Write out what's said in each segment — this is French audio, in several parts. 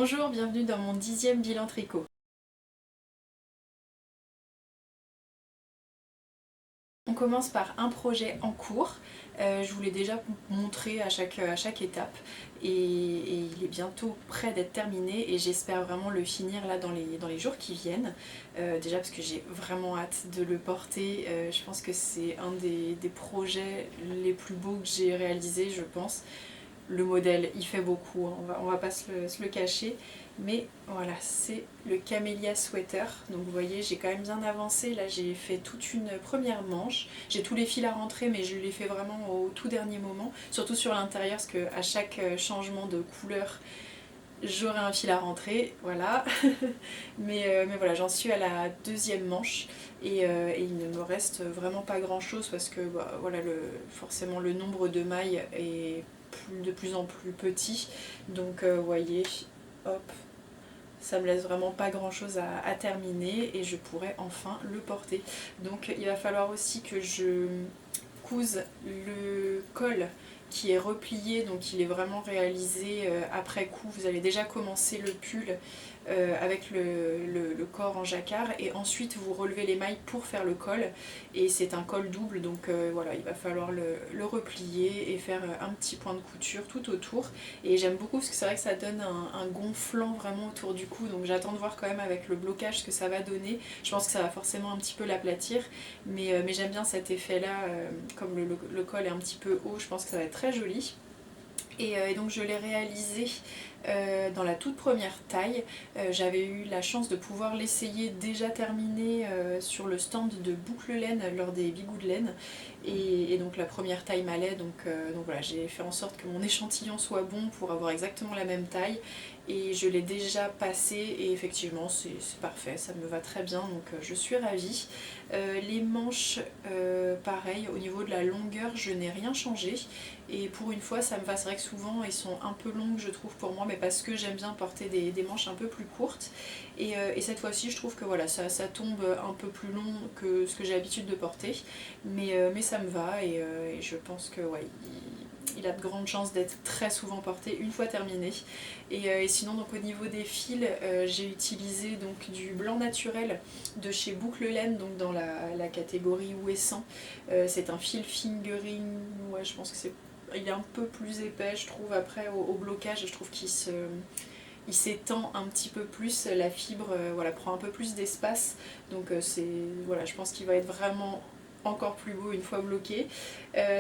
Bonjour, bienvenue dans mon 10e bilan tricot. On commence par un projet en cours. Je vous l'ai déjà montré à chaque étape et il est bientôt prêt d'être terminé et j'espère vraiment le finir là dans les jours qui viennent. Déjà parce que j'ai vraiment hâte de le porter. Je pense que c'est un des projets les plus beaux que j'ai réalisé, je pense. Le modèle il fait beaucoup, hein, on va pas se le cacher, mais voilà, c'est le Camellia Sweater. Donc vous voyez, j'ai quand même bien avancé. Là j'ai fait toute une première manche, j'ai tous les fils à rentrer mais je l'ai fait vraiment au tout dernier moment, surtout sur l'intérieur parce qu'à chaque changement de couleur j'aurai un fil à rentrer, voilà. mais voilà, j'en suis à la deuxième manche et il ne me reste vraiment pas grand chose parce que bah, voilà, forcément le nombre de mailles est de plus en plus petit, donc vous voyez, hop, ça me laisse vraiment pas grand chose à terminer et je pourrais enfin le porter. Donc il va falloir aussi que je couse le col qui est replié, donc il est vraiment réalisé après coup. Vous allez déjà commencer le pull avec le corps en jacquard et ensuite vous relevez les mailles pour faire le col et c'est un col double, donc voilà, il va falloir le replier et faire un petit point de couture tout autour et j'aime beaucoup parce que c'est vrai que ça donne un gonflant vraiment autour du cou, donc j'attends de voir quand même avec le blocage ce que ça va donner. Je pense que ça va forcément un petit peu l'aplatir, mais j'aime bien cet effet là, comme le col est un petit peu haut, je pense que ça va être très joli. Et donc je l'ai réalisé dans la toute première taille. J'avais eu la chance de pouvoir l'essayer déjà terminé sur le stand de boucle laine lors des bigous de laine. Et donc la première taille m'allait, donc voilà, j'ai fait en sorte que mon échantillon soit bon pour avoir exactement la même taille. Et je l'ai déjà passé et effectivement c'est parfait, ça me va très bien, donc je suis ravie. Les manches, pareil, au niveau de la longueur je n'ai rien changé et pour une fois ça me va. C'est vrai que souvent elles sont un peu longues je trouve pour moi, mais parce que j'aime bien porter des manches un peu plus courtes et cette fois-ci je trouve que voilà, ça tombe un peu plus long que ce que j'ai l'habitude de porter, mais ça me va et je pense que ouais, il a de grandes chances d'être très souvent porté une fois terminé. Et sinon donc au niveau des fils, j'ai utilisé donc du blanc naturel de chez Boucle Laine, donc dans la catégorie Ouessant. C'est un fil fingering, ouais je pense que il est un peu plus épais je trouve. Après au blocage je trouve il s'étend un petit peu plus, la fibre voilà, prend un peu plus d'espace, donc voilà, je pense qu'il va être vraiment encore plus beau une fois bloqué.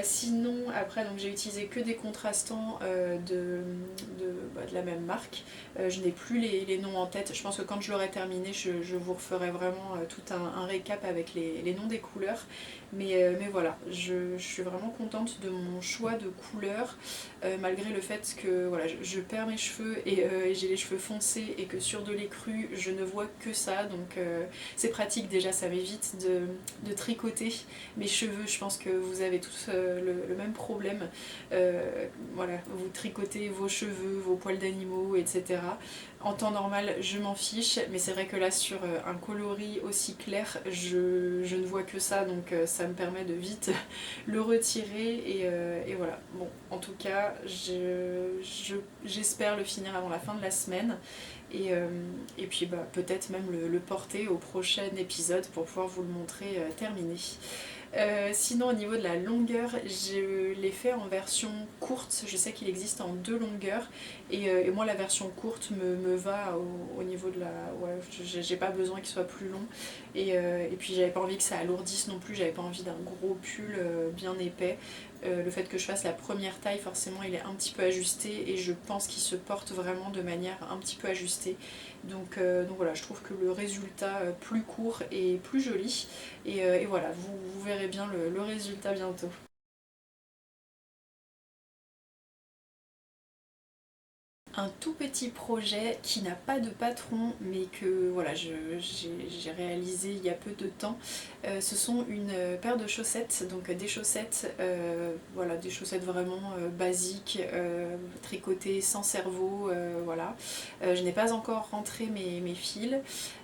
Sinon après donc j'ai utilisé que des contrastants de la même marque. Je n'ai plus les noms en tête, je pense que quand je l'aurai terminé je vous referai vraiment tout un récap avec les noms des couleurs, mais voilà, je suis vraiment contente de mon choix de couleurs, malgré le fait que voilà, je perds mes cheveux et j'ai les cheveux foncés et que sur de l'écru je ne vois que ça, donc c'est pratique, déjà ça m'évite de tricoter mes cheveux. Je pense que vous avez tous le même problème, voilà, vous tricotez vos cheveux, vos poils d'animaux, etc. En temps normal je m'en fiche, mais c'est vrai que là sur un coloris aussi clair je ne vois que ça, donc ça me permet de vite le retirer et voilà. Bon, en tout cas j'espère le finir avant la fin de la semaine et puis bah, peut-être même le porter au prochain épisode pour pouvoir vous le montrer terminé. Sinon au niveau de la longueur, je l'ai fait en version courte. Je sais qu'il existe en deux longueurs et moi la version courte me va au niveau de la... Ouais, j'ai pas besoin qu'il soit plus long et puis j'avais pas envie que ça alourdisse non plus, j'avais pas envie d'un gros pull bien épais. Le fait que je fasse la première taille, forcément il est un petit peu ajusté et je pense qu'il se porte vraiment de manière un petit peu ajustée, donc voilà, je trouve que le résultat plus court est plus joli et voilà, vous verrez bien le résultat bientôt. Un tout petit projet qui n'a pas de patron mais que voilà, j'ai réalisé il y a peu de temps. Ce sont une paire de chaussettes, donc des chaussettes, voilà, des chaussettes vraiment basiques, tricotées sans cerveau, voilà. Je n'ai pas encore rentré mes fils,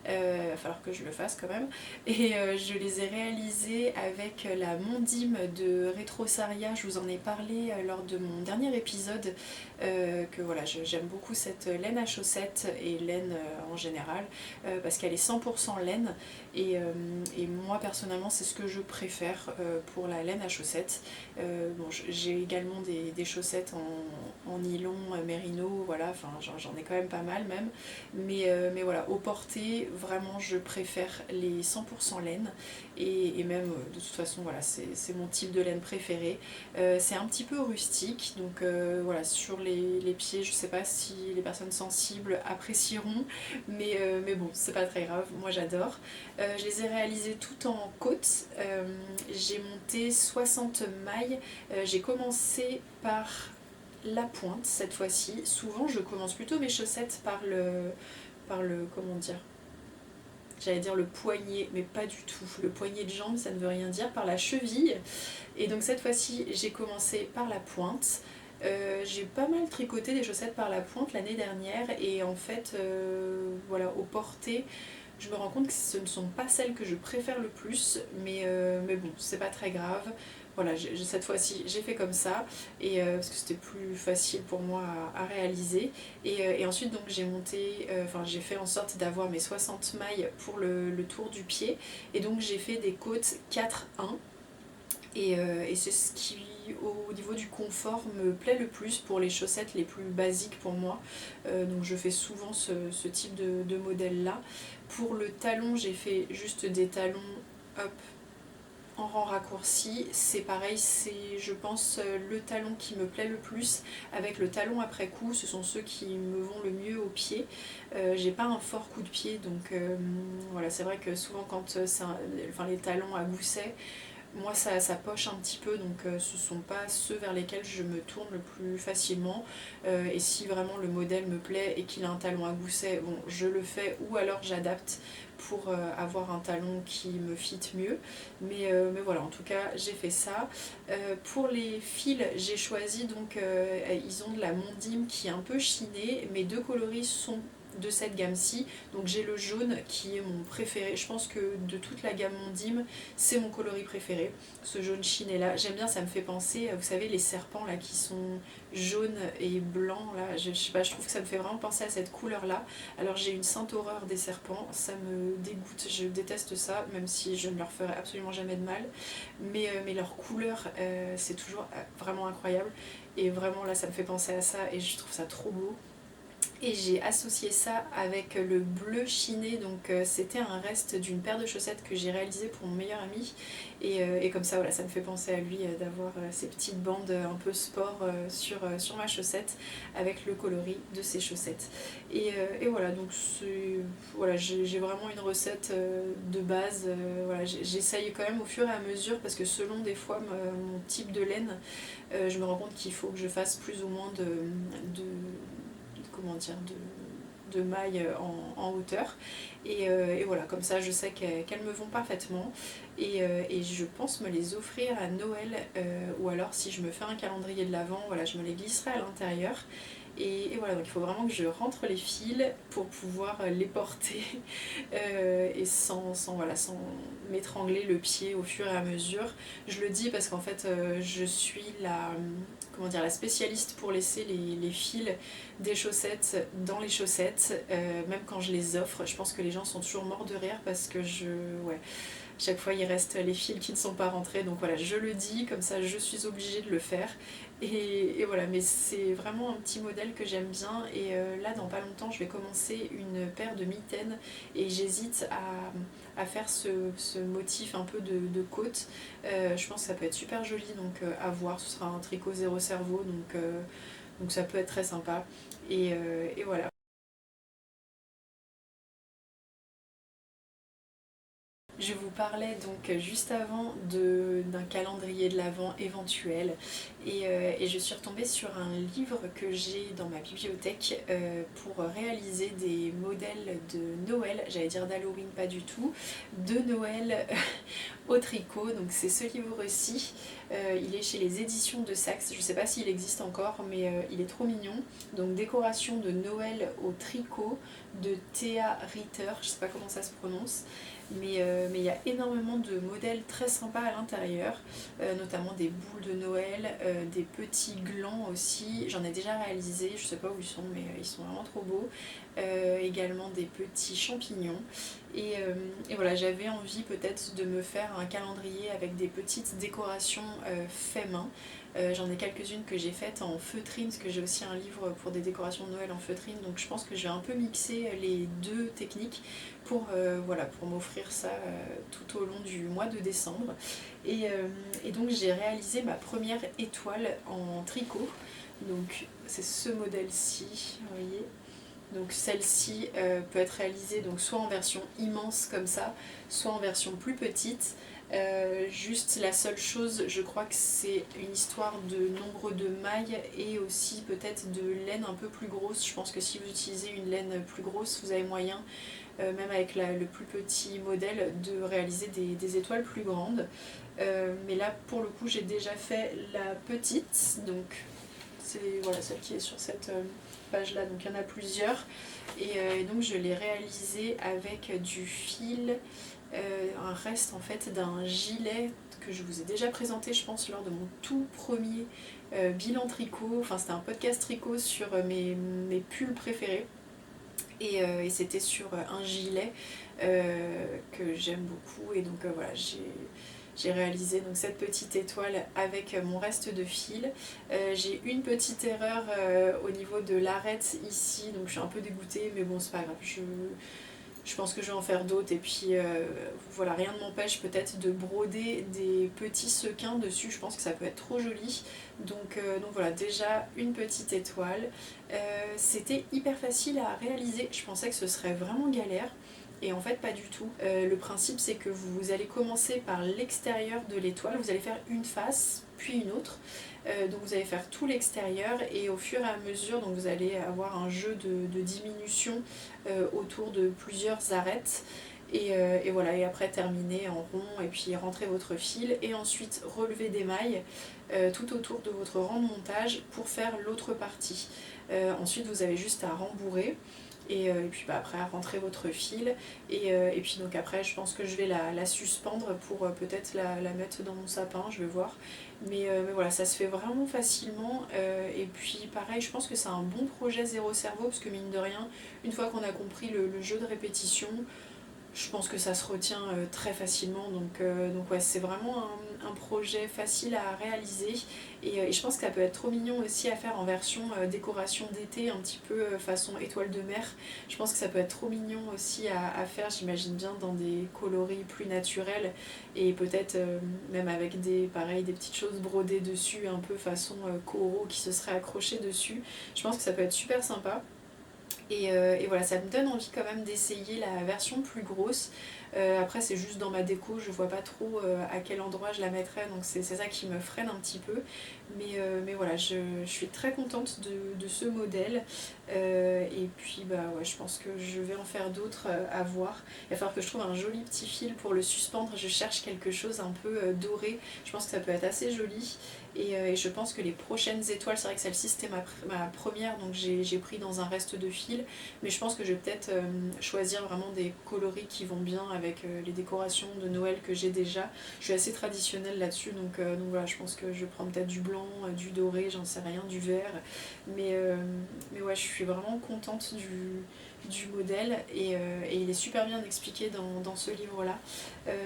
il va falloir que je le fasse quand même, et je les ai réalisées avec la Mondim de Retrosaria. Je vous en ai parlé lors de mon dernier épisode, que voilà, j'ai j'aime beaucoup cette laine à chaussettes et laine en général parce qu'elle est 100% laine et moi personnellement c'est ce que je préfère pour la laine à chaussettes. Bon, j'ai également des chaussettes en nylon, mérino, voilà, enfin j'en ai quand même pas mal même, mais voilà, au porté vraiment je préfère les 100% laine et même de toute façon voilà c'est mon type de laine préféré. C'est un petit peu rustique donc voilà, sur les pieds je sais pas si les personnes sensibles apprécieront mais bon c'est pas très grave, moi j'adore. Je les ai réalisées toutes en côte, j'ai monté 60 mailles, j'ai commencé par la pointe cette fois-ci. Souvent je commence plutôt mes chaussettes par le comment dire, j'allais dire le poignet, mais pas du tout. Le poignet de jambe, ça ne veut rien dire, par la cheville. Et donc cette fois-ci, j'ai commencé par la pointe. J'ai pas mal tricoté des chaussettes par la pointe l'année dernière et en fait, voilà, au porté, je me rends compte que ce ne sont pas celles que je préfère le plus, mais bon, c'est pas très grave. Voilà, cette fois-ci j'ai fait comme ça et parce que c'était plus facile pour moi à réaliser et ensuite donc j'ai monté, enfin j'ai fait en sorte d'avoir mes 60 mailles pour le tour du pied et donc j'ai fait des côtes 4-1 et c'est ce qui au niveau du confort me plaît le plus pour les chaussettes les plus basiques pour moi. Donc je fais souvent ce type de modèle là. Pour le talon j'ai fait juste des talons hop en rang raccourci, c'est pareil, c'est je pense le talon qui me plaît le plus avec le talon après coup, ce sont ceux qui me vont le mieux au pied. J'ai pas un fort coup de pied donc voilà, c'est vrai que souvent quand enfin, les talons à gousset, moi ça poche un petit peu donc ce sont pas ceux vers lesquels je me tourne le plus facilement et si vraiment le modèle me plaît et qu'il a un talon à gousset, bon je le fais ou alors j'adapte pour avoir un talon qui me fit mieux mais voilà, en tout cas j'ai fait ça. Pour les fils j'ai choisi donc ils ont de la Mondim qui est un peu chinée, mes deux coloris sont de cette gamme-ci, donc j'ai le jaune qui est mon préféré, je pense que de toute la gamme Mondim c'est mon coloris préféré, ce jaune chiné là, j'aime bien, ça me fait penser, vous savez les serpents là qui sont jaunes et blancs là, je sais pas, je trouve que ça me fait vraiment penser à cette couleur là. Alors j'ai une sainte horreur des serpents, ça me dégoûte, je déteste ça, même si je ne leur ferai absolument jamais de mal, mais leur couleur c'est toujours vraiment incroyable et vraiment là ça me fait penser à ça et je trouve ça trop beau. Et j'ai associé ça avec le bleu chiné, donc c'était un reste d'une paire de chaussettes que j'ai réalisé pour mon meilleur ami et comme ça voilà, ça me fait penser à lui d'avoir ces petites bandes un peu sport sur ma chaussette avec le coloris de ses chaussettes et voilà, donc voilà, j'ai vraiment une recette de base, voilà, j'essaye quand même au fur et à mesure parce que selon des fois mon type de laine, je me rends compte qu'il faut que je fasse plus ou moins comment dire, de mailles en hauteur et voilà, comme ça je sais qu'elles me vont parfaitement et je pense me les offrir à Noël ou alors si je me fais un calendrier de l'Avent, voilà, je me les glisserai à l'intérieur et voilà, donc il faut vraiment que je rentre les fils pour pouvoir les porter et voilà, sans m'étrangler le pied au fur et à mesure. Je le dis parce qu'en fait je suis comment dire, la spécialiste pour laisser les fils des chaussettes dans les chaussettes, même quand je les offre. Je pense que les gens sont toujours morts de rire parce que ouais, chaque fois il reste les fils qui ne sont pas rentrés, donc voilà, je le dis, comme ça je suis obligée de le faire et voilà, mais c'est vraiment un petit modèle que j'aime bien et là dans pas longtemps je vais commencer une paire de mitaines et j'hésite à faire ce motif un peu de côte. Je pense que ça peut être super joli, donc à voir, ce sera un tricot zéro cerveau, donc ça peut être très sympa et voilà. Je vous parlais donc juste avant d'un calendrier de l'Avent éventuel et je suis retombée sur un livre que j'ai dans ma bibliothèque pour réaliser des modèles de Noël, j'allais dire d'Halloween pas du tout, de Noël au tricot, donc c'est ce livre-ci, il est chez les éditions de Saxe, je sais pas s'il existe encore mais il est trop mignon, donc décoration de Noël au tricot de Théa Ritter, je sais pas comment ça se prononce. mais il y a énormément de modèles très sympas à l'intérieur, notamment des boules de Noël, des petits glands aussi, j'en ai déjà réalisé, je sais pas où ils sont mais ils sont vraiment trop beaux, également des petits champignons et voilà, j'avais envie peut-être de me faire un calendrier avec des petites décorations fait main. J'en ai quelques-unes que j'ai faites en feutrine parce que j'ai aussi un livre pour des décorations de Noël en feutrine, donc je pense que je vais un peu mixer les deux techniques voilà, pour m'offrir ça tout au long du mois de décembre. Et donc j'ai réalisé ma première étoile en tricot, donc c'est ce modèle-ci, vous voyez. Donc celle-ci peut être réalisée donc soit en version immense comme ça, soit en version plus petite. Juste la seule chose, je crois que c'est une histoire de nombre de mailles et aussi peut-être de laine un peu plus grosse. Je pense que si vous utilisez une laine plus grosse, vous avez moyen, même avec le plus petit modèle, de réaliser des étoiles plus grandes. Mais là pour le coup j'ai déjà fait la petite, donc c'est voilà, celle qui est sur cette page là, donc il y en a plusieurs. Et donc je l'ai réalisée avec du fil, un reste en fait d'un gilet que je vous ai déjà présenté je pense lors de mon tout premier bilan tricot, enfin c'était un podcast tricot sur mes pulls préférés et c'était sur un gilet que j'aime beaucoup et donc voilà, j'ai réalisé donc cette petite étoile avec mon reste de fil. J'ai une petite erreur au niveau de l'arête ici, donc je suis un peu dégoûtée, mais bon c'est pas grave, je pense que je vais en faire d'autres et puis voilà, rien ne m'empêche peut-être de broder des petits sequins dessus, je pense que ça peut être trop joli. Donc voilà, déjà une petite étoile. C'était hyper facile à réaliser, je pensais que ce serait vraiment galère. Et en fait pas du tout. Le principe c'est que vous allez commencer par l'extérieur de l'étoile, vous allez faire une face puis une autre. Donc vous allez faire tout l'extérieur et au fur et à mesure donc vous allez avoir un jeu de diminution autour de plusieurs arêtes. Et voilà, et après terminer en rond et puis rentrer votre fil et ensuite relever des mailles tout autour de votre rang de montage pour faire l'autre partie. Ensuite vous avez juste à rembourrer. Et puis après rentrer votre fil et puis donc après je pense que je vais la suspendre pour peut-être la mettre dans mon sapin, je vais voir, mais voilà, ça se fait vraiment facilement et puis pareil je pense que c'est un bon projet zéro cerveau parce que mine de rien une fois qu'on a compris le jeu de répétition, je pense que ça se retient très facilement, donc ouais, c'est vraiment un projet facile à réaliser et je pense que ça peut être trop mignon aussi à faire en version décoration d'été, un petit peu façon étoile de mer. Je pense que ça peut être trop mignon aussi à faire, j'imagine bien dans des coloris plus naturels et peut-être même avec pareil, des petites choses brodées dessus, un peu façon coraux qui se seraient accrochés dessus. Je pense que ça peut être super sympa. Et voilà, ça me donne envie quand même d'essayer la version plus grosse. Après c'est juste dans ma déco, je vois pas trop à quel endroit je la mettrais, donc c'est ça qui me freine un petit peu. Mais voilà, je suis très contente de ce modèle. Et puis bah ouais, je pense que je vais en faire d'autres à voir. Il va falloir que je trouve un joli petit fil pour le suspendre. Je cherche quelque chose un peu doré. Je pense que ça peut être assez joli. Et je pense que les prochaines étoiles, c'est vrai que celle-ci c'était ma première, donc j'ai pris dans un reste de fil, mais je pense que je vais peut-être choisir vraiment des coloris qui vont bien avec les décorations de Noël que j'ai déjà. Je suis assez traditionnelle là-dessus, donc voilà, je pense que je prends peut-être du blanc, du doré, j'en sais rien, du vert, mais ouais, je suis vraiment contente du modèle et il est super bien expliqué dans ce livre-là.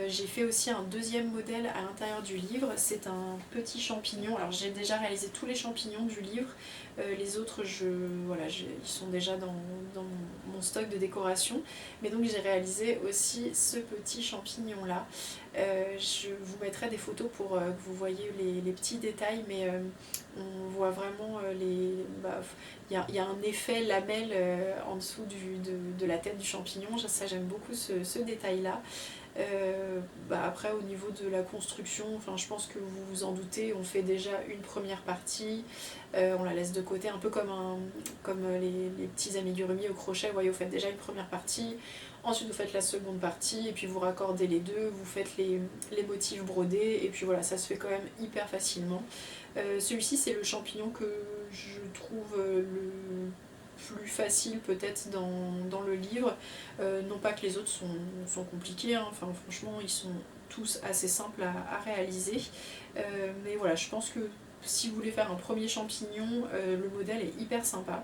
J'ai fait aussi un deuxième modèle à l'intérieur du livre, c'est un petit champignon. Alors j'ai déjà réalisé tous les champignons du livre, les autres voilà, ils sont déjà dans mon stock de décoration, mais donc j'ai réalisé aussi ce petit champignon là. Je vous mettrai des photos pour que vous voyez les petits détails, mais on voit vraiment il y a un effet lamelle en dessous de la tête du champignon, ça j'aime beaucoup ce détail là. Après au niveau de la construction, je pense que vous vous en doutez, on fait déjà une première partie, on la laisse de côté un peu comme les petits amigurumis au crochet, vous voyez, vous faites déjà une première partie, ensuite vous faites la seconde partie et puis vous raccordez les deux, vous faites les motifs brodés et puis voilà, ça se fait quand même hyper facilement. Celui-ci c'est le champignon que je trouve plus faciles peut-être dans le livre. Non pas que les autres sont compliqués, hein. Enfin franchement ils sont tous assez simples à réaliser. Mais voilà, je pense que si vous voulez faire un premier champignon, le modèle est hyper sympa.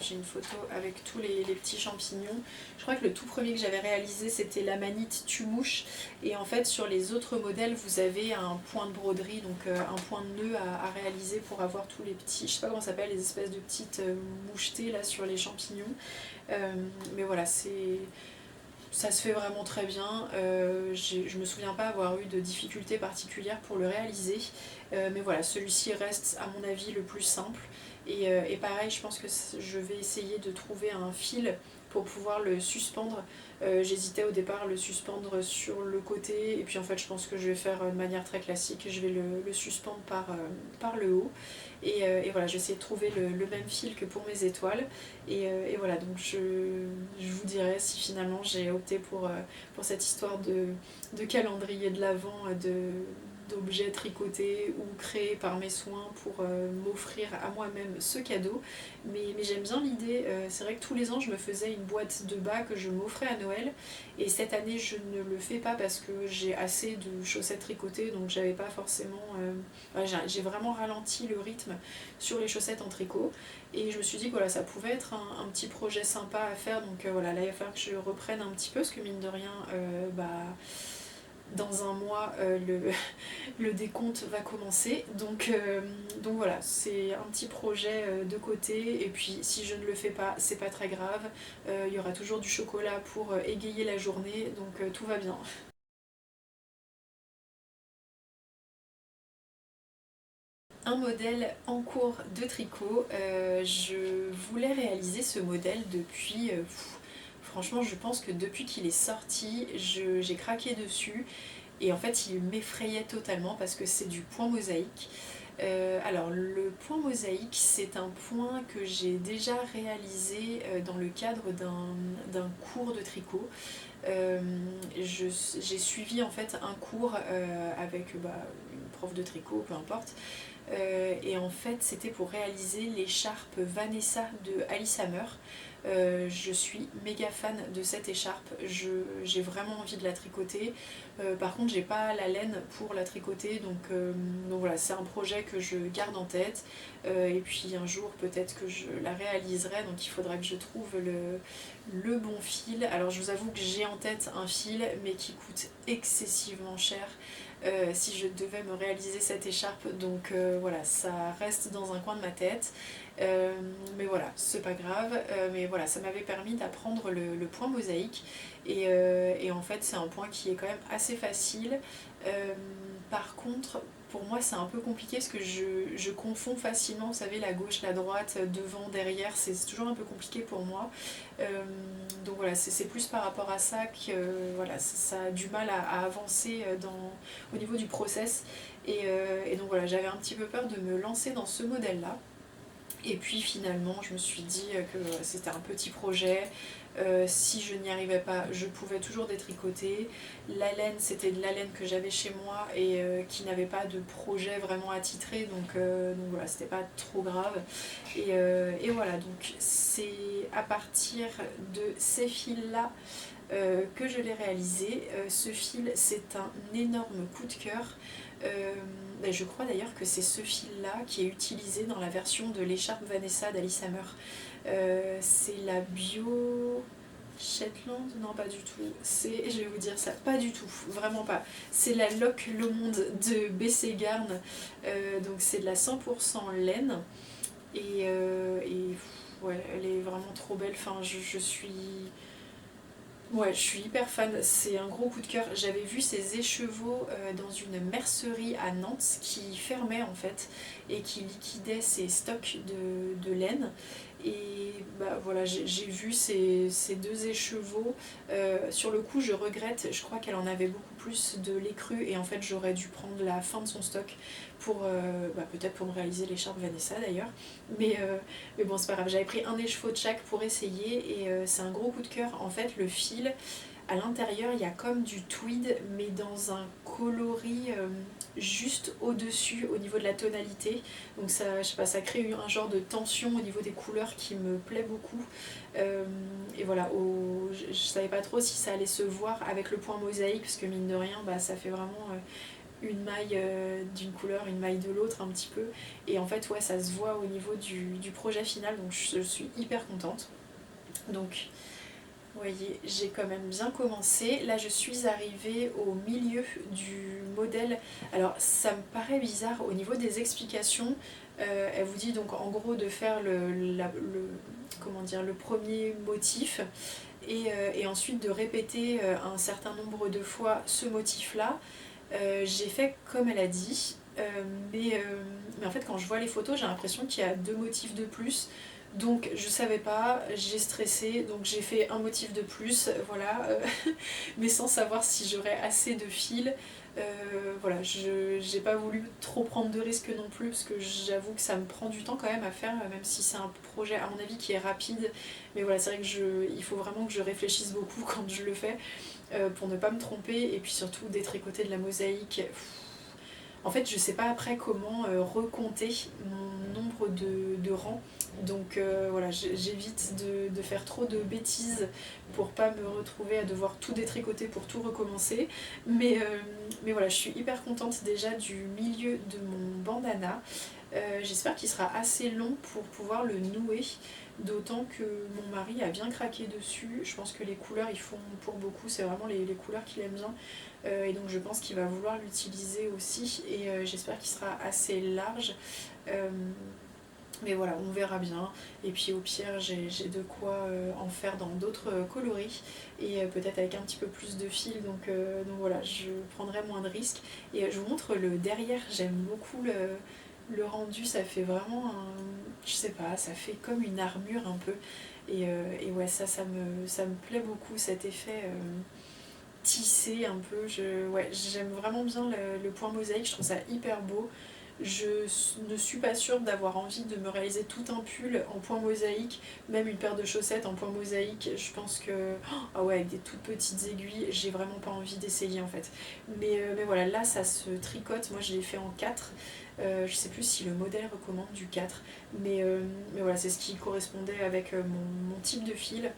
J'ai une photo avec tous les petits champignons. Je crois que le tout premier que j'avais réalisé c'était l'amanite tue-mouche. Et en fait sur les autres modèles vous avez un point de broderie, donc un point de nœud à réaliser pour avoir tous les petits, je sais pas comment ça s'appelle, les espèces de petites mouchetées là sur les champignons. Mais voilà, ça se fait vraiment très bien. Je me souviens pas avoir eu de difficultés particulières pour le réaliser. Mais voilà, celui-ci reste à mon avis le plus simple. Et pareil, je pense que je vais essayer de trouver un fil pour pouvoir le suspendre. J'hésitais au départ à le suspendre sur le côté, et puis en fait je pense que je vais faire de manière très classique, je vais le suspendre par le haut. Et voilà, j'ai essayé de trouver le même fil que pour mes étoiles. Et voilà, donc je vous dirai si finalement j'ai opté pour cette histoire de calendrier de l'Avent, d'objets tricotés ou créés par mes soins pour m'offrir à moi-même ce cadeau. Mais j'aime bien l'idée, c'est vrai que tous les ans je me faisais une boîte de bas que je m'offrais à Noël, et cette année je ne le fais pas parce que j'ai assez de chaussettes tricotées, donc j'avais pas forcément... j'ai vraiment ralenti le rythme sur les chaussettes en tricot, et je me suis dit que voilà, ça pouvait être un petit projet sympa à faire, donc voilà, là il va falloir que je reprenne un petit peu, parce que mine de rien, dans un mois le décompte va commencer, donc voilà, c'est un petit projet de côté, et puis si je ne le fais pas c'est pas très grave, il y aura toujours du chocolat pour égayer la journée, donc tout va bien. Un modèle en cours de tricot, je voulais réaliser ce modèle depuis, franchement je pense que depuis qu'il est sorti, j'ai craqué dessus. Et en fait il m'effrayait totalement parce que c'est du point mosaïque. Alors le point mosaïque c'est un point que j'ai déjà réalisé dans le cadre d'un cours de tricot. J'ai suivi en fait un cours avec une prof de tricot, peu importe. Et en fait c'était pour réaliser l'écharpe Vanessa de Alice Hammer. Je suis méga fan de cette écharpe, j'ai vraiment envie de la tricoter. Par contre j'ai pas la laine pour la tricoter, donc voilà, c'est un projet que je garde en tête. Et puis un jour peut-être que je la réaliserai, donc il faudra que je trouve le bon fil. Alors je vous avoue que j'ai en tête un fil mais qui coûte excessivement cher. Si je devais me réaliser cette écharpe, donc voilà, ça reste dans un coin de ma tête. Mais voilà, c'est pas grave. Mais voilà, ça m'avait permis d'apprendre le point mosaïque, et en fait c'est un point qui est quand même assez facile. Par contre pour moi c'est un peu compliqué parce que je confonds facilement, vous savez, la gauche, la droite, devant, derrière, c'est toujours un peu compliqué pour moi. Donc voilà, c'est plus par rapport à ça que voilà, ça a du mal à avancer au niveau du process. Et donc voilà, j'avais un petit peu peur de me lancer dans ce modèle là. Et puis finalement je me suis dit que c'était un petit projet, si je n'y arrivais pas je pouvais toujours détricoter. La laine c'était de la laine que j'avais chez moi et qui n'avait pas de projet vraiment attitré, donc voilà, c'était pas trop grave. Et voilà, donc c'est à partir de ces fils là que je l'ai réalisé. Ce fil c'est un énorme coup de cœur. Je crois d'ailleurs que c'est ce fil là qui est utilisé dans la version de l'écharpe Vanessa d'Alice Hammer. C'est la Bio Shetland, non pas du tout, je vais vous dire ça, pas du tout, vraiment pas. C'est la Lock Le Monde de BC Garn, donc c'est de la 100% laine, et ouais, elle est vraiment trop belle, enfin je suis... Ouais, je suis hyper fan, c'est un gros coup de cœur. J'avais vu ces écheveaux dans une mercerie à Nantes qui fermait en fait et qui liquidait ses stocks de laine. Et voilà, j'ai vu ces deux écheveaux. Sur le coup, je regrette, je crois qu'elle en avait beaucoup plus de lait cru et en fait, j'aurais dû prendre la fin de son stock pour peut-être pour me réaliser l'écharpe Vanessa d'ailleurs. Mais bon, c'est pas grave, j'avais pris un écheveau de chaque pour essayer et c'est un gros coup de cœur. En fait, le fil, à l'intérieur, il y a comme du tweed, mais dans un coloris juste au-dessus au niveau de la tonalité, donc ça, je sais pas, ça crée un genre de tension au niveau des couleurs qui me plaît beaucoup. Et voilà, je savais pas trop si ça allait se voir avec le point mosaïque, parce que mine de rien bah, ça fait vraiment une maille d'une couleur, une maille de l'autre un petit peu, et en fait ouais ça se voit au niveau du projet final, donc je suis hyper contente. Donc vous voyez, j'ai quand même bien commencé. Là, je suis arrivée au milieu du modèle. Alors, ça me paraît bizarre au niveau des explications. Elle vous dit donc en gros de faire comment dire, le premier motif et ensuite de répéter un certain nombre de fois ce motif-là. J'ai fait comme elle a dit, mais en fait, quand je vois les photos, j'ai l'impression qu'il y a 2 motifs de plus. Donc je savais pas, j'ai stressé, donc j'ai fait un motif de plus, voilà, mais sans savoir si j'aurais assez de fil. Voilà, j'ai pas voulu trop prendre de risques non plus, parce que j'avoue que ça me prend du temps quand même à faire, même si c'est un projet à mon avis qui est rapide. Mais voilà, c'est vrai que il faut vraiment que je réfléchisse beaucoup quand je le fais, pour ne pas me tromper, et puis surtout détricoter de la mosaïque. En fait, je sais pas après comment recompter mon nombre de rangs. Donc voilà, j'évite de faire trop de bêtises pour pas me retrouver à devoir tout détricoter pour tout recommencer. Mais voilà, je suis hyper contente déjà du milieu de mon bandana. J'espère qu'il sera assez long pour pouvoir le nouer. D'autant que mon mari a bien craqué dessus. Je pense que les couleurs ils font pour beaucoup, c'est vraiment les couleurs qu'il aime bien. Et donc je pense qu'il va vouloir l'utiliser aussi. Et j'espère qu'il sera assez large. Mais voilà, on verra bien. Et puis au pire, j'ai de quoi en faire dans d'autres coloris. Et peut-être avec un petit peu plus de fil. Donc voilà, je prendrai moins de risques. Et je vous montre le derrière. J'aime beaucoup le rendu. Ça fait vraiment je sais pas, ça fait comme une armure un peu. Et ouais, ça me plaît beaucoup, cet effet tissé un peu. Ouais, j'aime vraiment bien le point mosaïque. Je trouve ça hyper beau. Je ne suis pas sûre d'avoir envie de me réaliser tout un pull en point mosaïque, même une paire de chaussettes en point mosaïque. Je pense que, ah ouais, avec des toutes petites aiguilles, j'ai vraiment pas envie d'essayer en fait. Mais voilà, là ça se tricote. Moi je l'ai fait en 4. Je sais plus si le modèle recommande du 4. Mais voilà, c'est ce qui correspondait avec mon type de fil.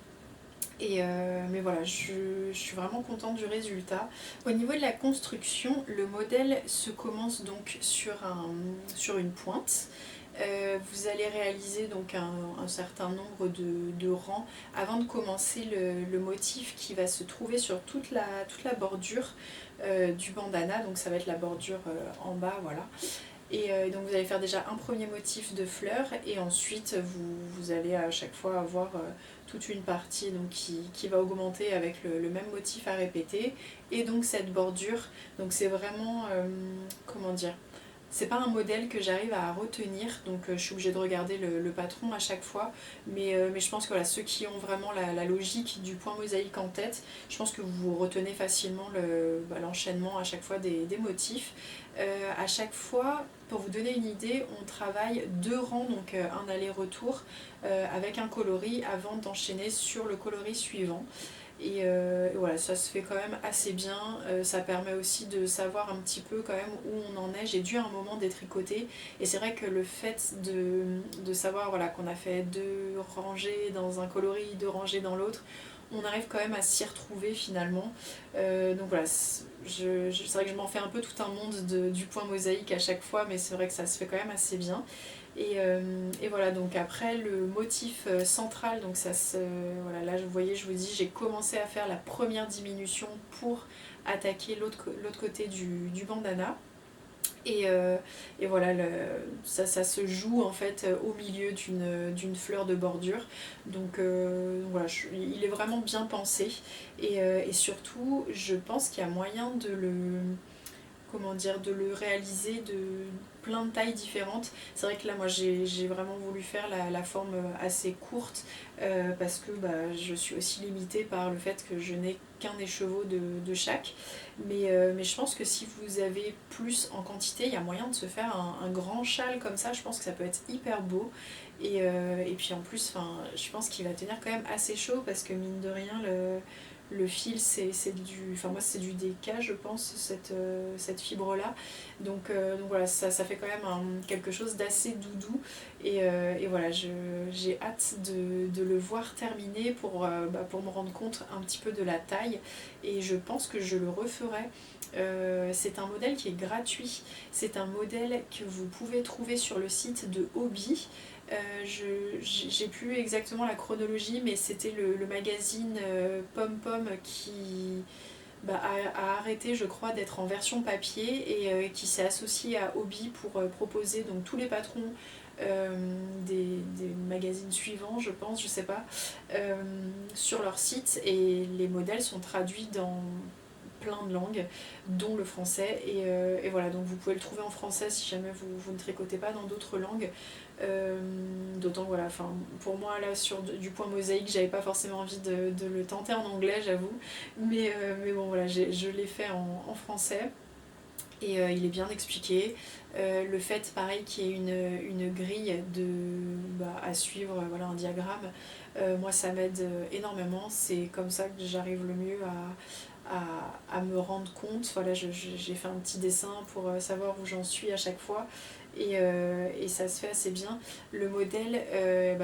Mais voilà, je suis vraiment contente du résultat. Au niveau de la construction, le modèle se commence donc sur une pointe. Vous allez réaliser donc un certain nombre de rangs avant de commencer le motif qui va se trouver sur toute la bordure du bandana. Donc ça va être la bordure en bas, voilà. Et donc vous allez faire déjà un premier motif de fleurs, et ensuite vous allez à chaque fois avoir toute une partie donc, qui va augmenter avec le même motif à répéter, et donc cette bordure. Donc c'est vraiment, comment dire, c'est pas un modèle que j'arrive à retenir, donc je suis obligée de regarder le patron à chaque fois, mais je pense que voilà, ceux qui ont vraiment la logique du point mosaïque en tête, je pense que vous retenez facilement l'enchaînement à chaque fois des motifs. À chaque fois, pour vous donner une idée, on travaille 2 rangs, donc un aller-retour avec un coloris avant d'enchaîner sur le coloris suivant. Et voilà, ça se fait quand même assez bien. Ça permet aussi de savoir un petit peu quand même où on en est. J'ai dû à un moment détricoter, et c'est vrai que le fait de savoir voilà, qu'on a fait 2 rangées dans un coloris, 2 rangées dans l'autre, on arrive quand même à s'y retrouver finalement. Donc voilà, c'est vrai que je m'en fais un peu tout un monde du point mosaïque à chaque fois, mais c'est vrai que ça se fait quand même assez bien. Et voilà, donc après le motif central, donc voilà, là vous voyez, je vous dis, j'ai commencé à faire la première diminution pour attaquer l'autre côté du bandana. Et voilà, ça se joue en fait au milieu d'une fleur de bordure. Donc voilà, il est vraiment bien pensé. Et surtout, je pense qu'il y a moyen comment dire, de le réaliser de plein de tailles différentes. C'est vrai que là moi j'ai vraiment voulu faire la forme assez courte, parce que je suis aussi limitée par le fait que je n'ai qu'un écheveau de chaque. Mais je pense que si vous avez plus en quantité, il y a moyen de se faire un grand châle comme ça. Je pense que ça peut être hyper beau. Et puis en plus, je pense qu'il va tenir quand même assez chaud, parce que mine de rien, le fil moi c'est du DK je pense, cette fibre là, donc voilà, ça fait quand même quelque chose d'assez doudou, et voilà, j'ai hâte de le voir terminer pour me rendre compte un petit peu de la taille, et je pense que je le referai. C'est un modèle qui est gratuit, c'est un modèle que vous pouvez trouver sur le site de Hobby. J'ai plus exactement la chronologie, mais c'était le magazine Pom Pom qui a arrêté, je crois, d'être en version papier, et qui s'est associé à Hobby pour proposer donc tous les patrons des magazines suivants, je pense, je sais pas, sur leur site, et les modèles sont traduits dans plein de langues, dont le français, et voilà, donc vous pouvez le trouver en français si jamais vous ne tricotez pas dans d'autres langues. D'autant voilà, enfin, pour moi là sur du point mosaïque, j'avais pas forcément envie de le tenter en anglais, j'avoue, mais bon voilà, je l'ai fait en français, et il est bien expliqué. Le fait pareil qu'il y ait une grille à suivre, voilà, un diagramme, moi ça m'aide énormément, c'est comme ça que j'arrive le mieux à me rendre compte. Voilà, j'ai fait un petit dessin pour savoir où j'en suis à chaque fois, et ça se fait assez bien. Le modèle,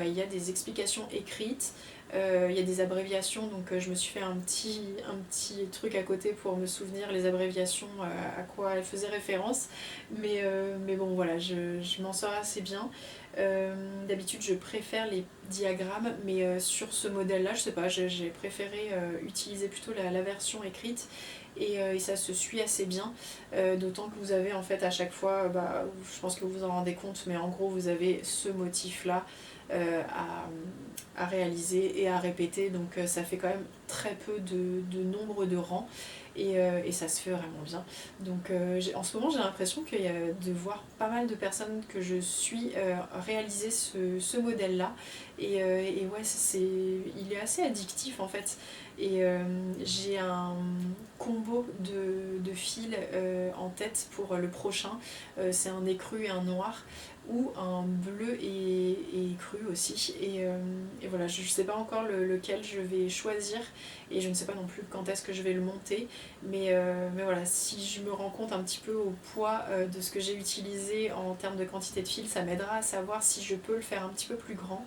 il y a des explications écrites, il y a des abréviations, donc je me suis fait un petit truc à côté pour me souvenir les abréviations, à quoi elles faisaient référence, mais bon voilà, je m'en sors assez bien. D'habitude je préfère les diagrammes, mais sur ce modèle là, je sais pas, j'ai préféré utiliser plutôt la version écrite, et ça se suit assez bien, d'autant que vous avez en fait à chaque fois, je pense que vous vous en rendez compte, mais en gros vous avez ce motif là à réaliser et à répéter, donc ça fait quand même très peu de nombre de rangs, et ça se fait vraiment bien. Donc en ce moment j'ai l'impression de voir pas mal de personnes que je suis réaliser ce modèle là, et ouais, il est assez addictif en fait, et j'ai un combo de fils en tête pour le prochain. C'est un écru et un noir, ou un bleu et cru aussi, et voilà, je sais pas encore lequel je vais choisir, et je ne sais pas non plus quand est-ce que je vais le monter, mais voilà, si je me rends compte un petit peu au poids de ce que j'ai utilisé en termes de quantité de fil, ça m'aidera à savoir si je peux le faire un petit peu plus grand.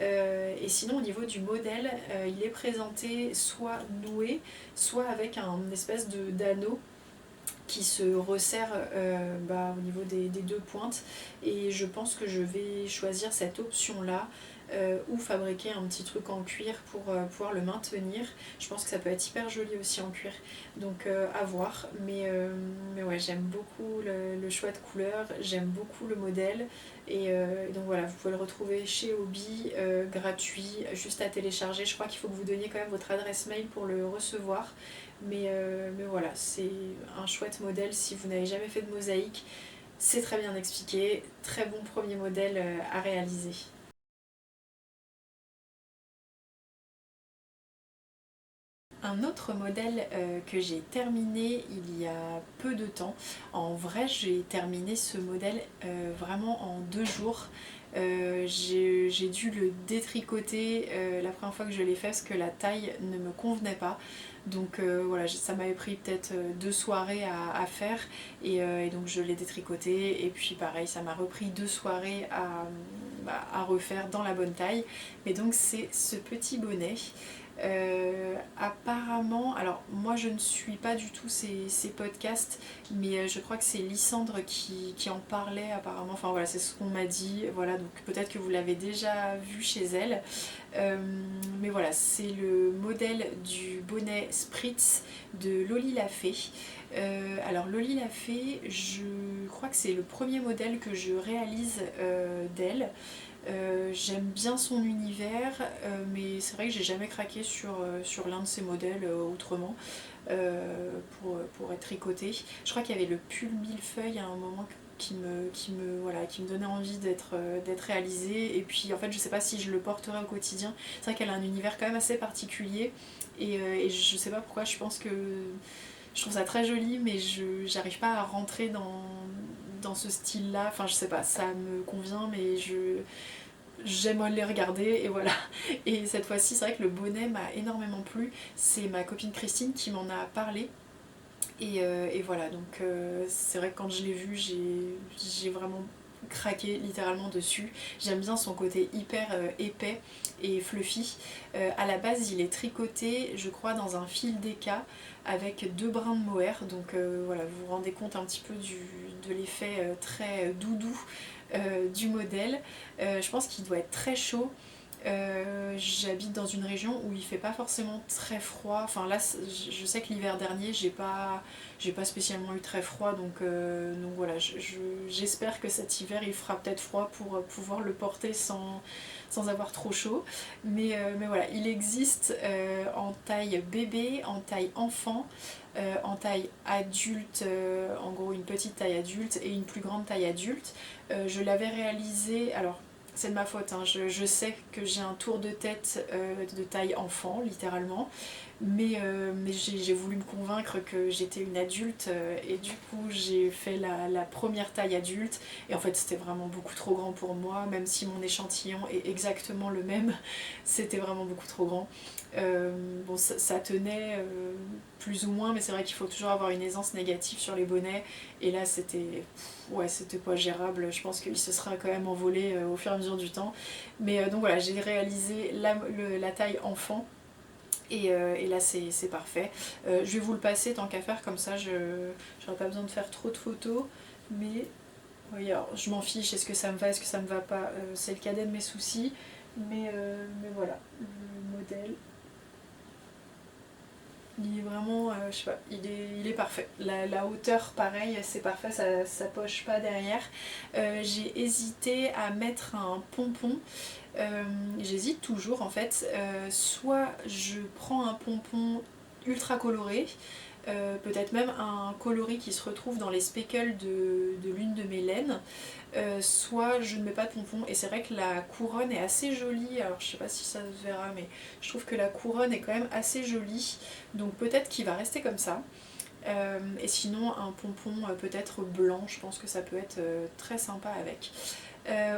Et sinon au niveau du modèle, il est présenté soit noué, soit avec un espèce d'anneau qui se resserre au niveau des deux pointes, et je pense que je vais choisir cette option là, ou fabriquer un petit truc en cuir pour pouvoir le maintenir. Je pense que ça peut être hyper joli aussi en cuir, donc à voir, mais ouais, j'aime beaucoup le choix de couleurs, j'aime beaucoup le modèle, et donc voilà, vous pouvez le retrouver chez Hobby, gratuit, juste à télécharger. Je crois qu'il faut que vous donniez quand même votre adresse mail pour le recevoir, mais voilà, c'est un chouette modèle si vous n'avez jamais fait de mosaïque. C'est très bien expliqué, très bon premier modèle à réaliser. Un autre modèle que j'ai terminé il y a peu de temps, en vrai j'ai terminé ce modèle vraiment en 2 jours. J'ai dû le détricoter la première fois que je l'ai fait parce que la taille ne me convenait pas. Donc voilà, ça m'avait pris peut-être 2 soirées à faire, et donc je l'ai détricoté, et puis pareil, ça m'a repris 2 soirées à refaire dans la bonne taille. Mais donc c'est ce petit bonnet. Apparemment, alors moi je ne suis pas du tout ces podcasts, mais je crois que c'est Lysandre qui en parlait apparemment, enfin voilà, c'est ce qu'on m'a dit, voilà, donc peut-être que vous l'avez déjà vu chez elle. Mais voilà, c'est le modèle du bonnet Spritz de Loli Lafay. Alors Loli Lafay, je crois que c'est le premier modèle que je réalise d'elle. J'aime bien son univers, mais c'est vrai que j'ai jamais craqué sur l'un de ses modèles autrement, pour être tricoté. Je crois qu'il y avait le pull millefeuille à un moment qui me donnait envie d'être réalisé, et puis en fait je sais pas si je le porterai au quotidien. C'est vrai qu'elle a un univers quand même assez particulier, et je sais pas pourquoi, je pense que je trouve ça très joli, mais j'arrive pas à rentrer dans ce style là, enfin je sais pas, ça me convient, mais j'aime les regarder et voilà. Et cette fois-ci c'est vrai que le bonnet m'a énormément plu, c'est ma copine Christine qui m'en a parlé. Et voilà, donc c'est vrai que quand je l'ai vu, j'ai vraiment craqué littéralement dessus. J'aime bien son côté hyper épais et fluffy. À la base, il est tricoté, je crois, dans un fil d'éca avec 2 brins de mohair. Donc voilà, vous vous rendez compte un petit peu de l'effet très doudou du modèle. Je pense qu'il doit être très chaud. J'habite dans une région où il fait pas forcément très froid. Enfin là, je sais que l'hiver dernier, j'ai pas spécialement eu très froid, donc voilà, j'espère que cet hiver il fera peut-être froid pour pouvoir le porter sans avoir trop chaud. Mais voilà, il existe en taille bébé, en taille enfant, en taille adulte, en gros une petite taille adulte et une plus grande taille adulte. Je l'avais réalisé, alors c'est de ma faute, hein. Je sais que j'ai un tour de tête de taille enfant, littéralement, mais j'ai voulu me convaincre que j'étais une adulte et du coup j'ai fait la première taille adulte et en fait c'était vraiment beaucoup trop grand pour moi, même si mon échantillon est exactement le même, c'était vraiment beaucoup trop grand. Bon, ça tenait plus ou moins, mais c'est vrai qu'il faut toujours avoir une aisance négative sur les bonnets et là c'était ouais, c'était pas gérable, je pense qu'il se sera quand même envolé au fur et à mesure du temps. Mais donc voilà, j'ai réalisé la taille enfant et là c'est parfait. Je vais vous le passer tant qu'à faire, comme ça j'aurai pas besoin de faire trop de photos. Mais oui, alors, je m'en fiche, est-ce que ça me va, est-ce que ça me va pas, c'est le cadet de mes soucis. Mais voilà, le modèle, il est vraiment, je sais pas, il est parfait. La hauteur, pareil, c'est parfait, ça poche pas derrière. J'ai hésité à mettre un pompon. J'hésite toujours en fait, soit je prends un pompon ultra coloré, peut-être même un coloris qui se retrouve dans les speckles de l'une de mes laines, soit je ne mets pas de pompon et c'est vrai que la couronne est assez jolie, alors je sais pas si ça se verra mais je trouve que la couronne est quand même assez jolie, donc peut-être qu'il va rester comme ça. Et sinon un pompon peut-être blanc, je pense que ça peut être très sympa avec.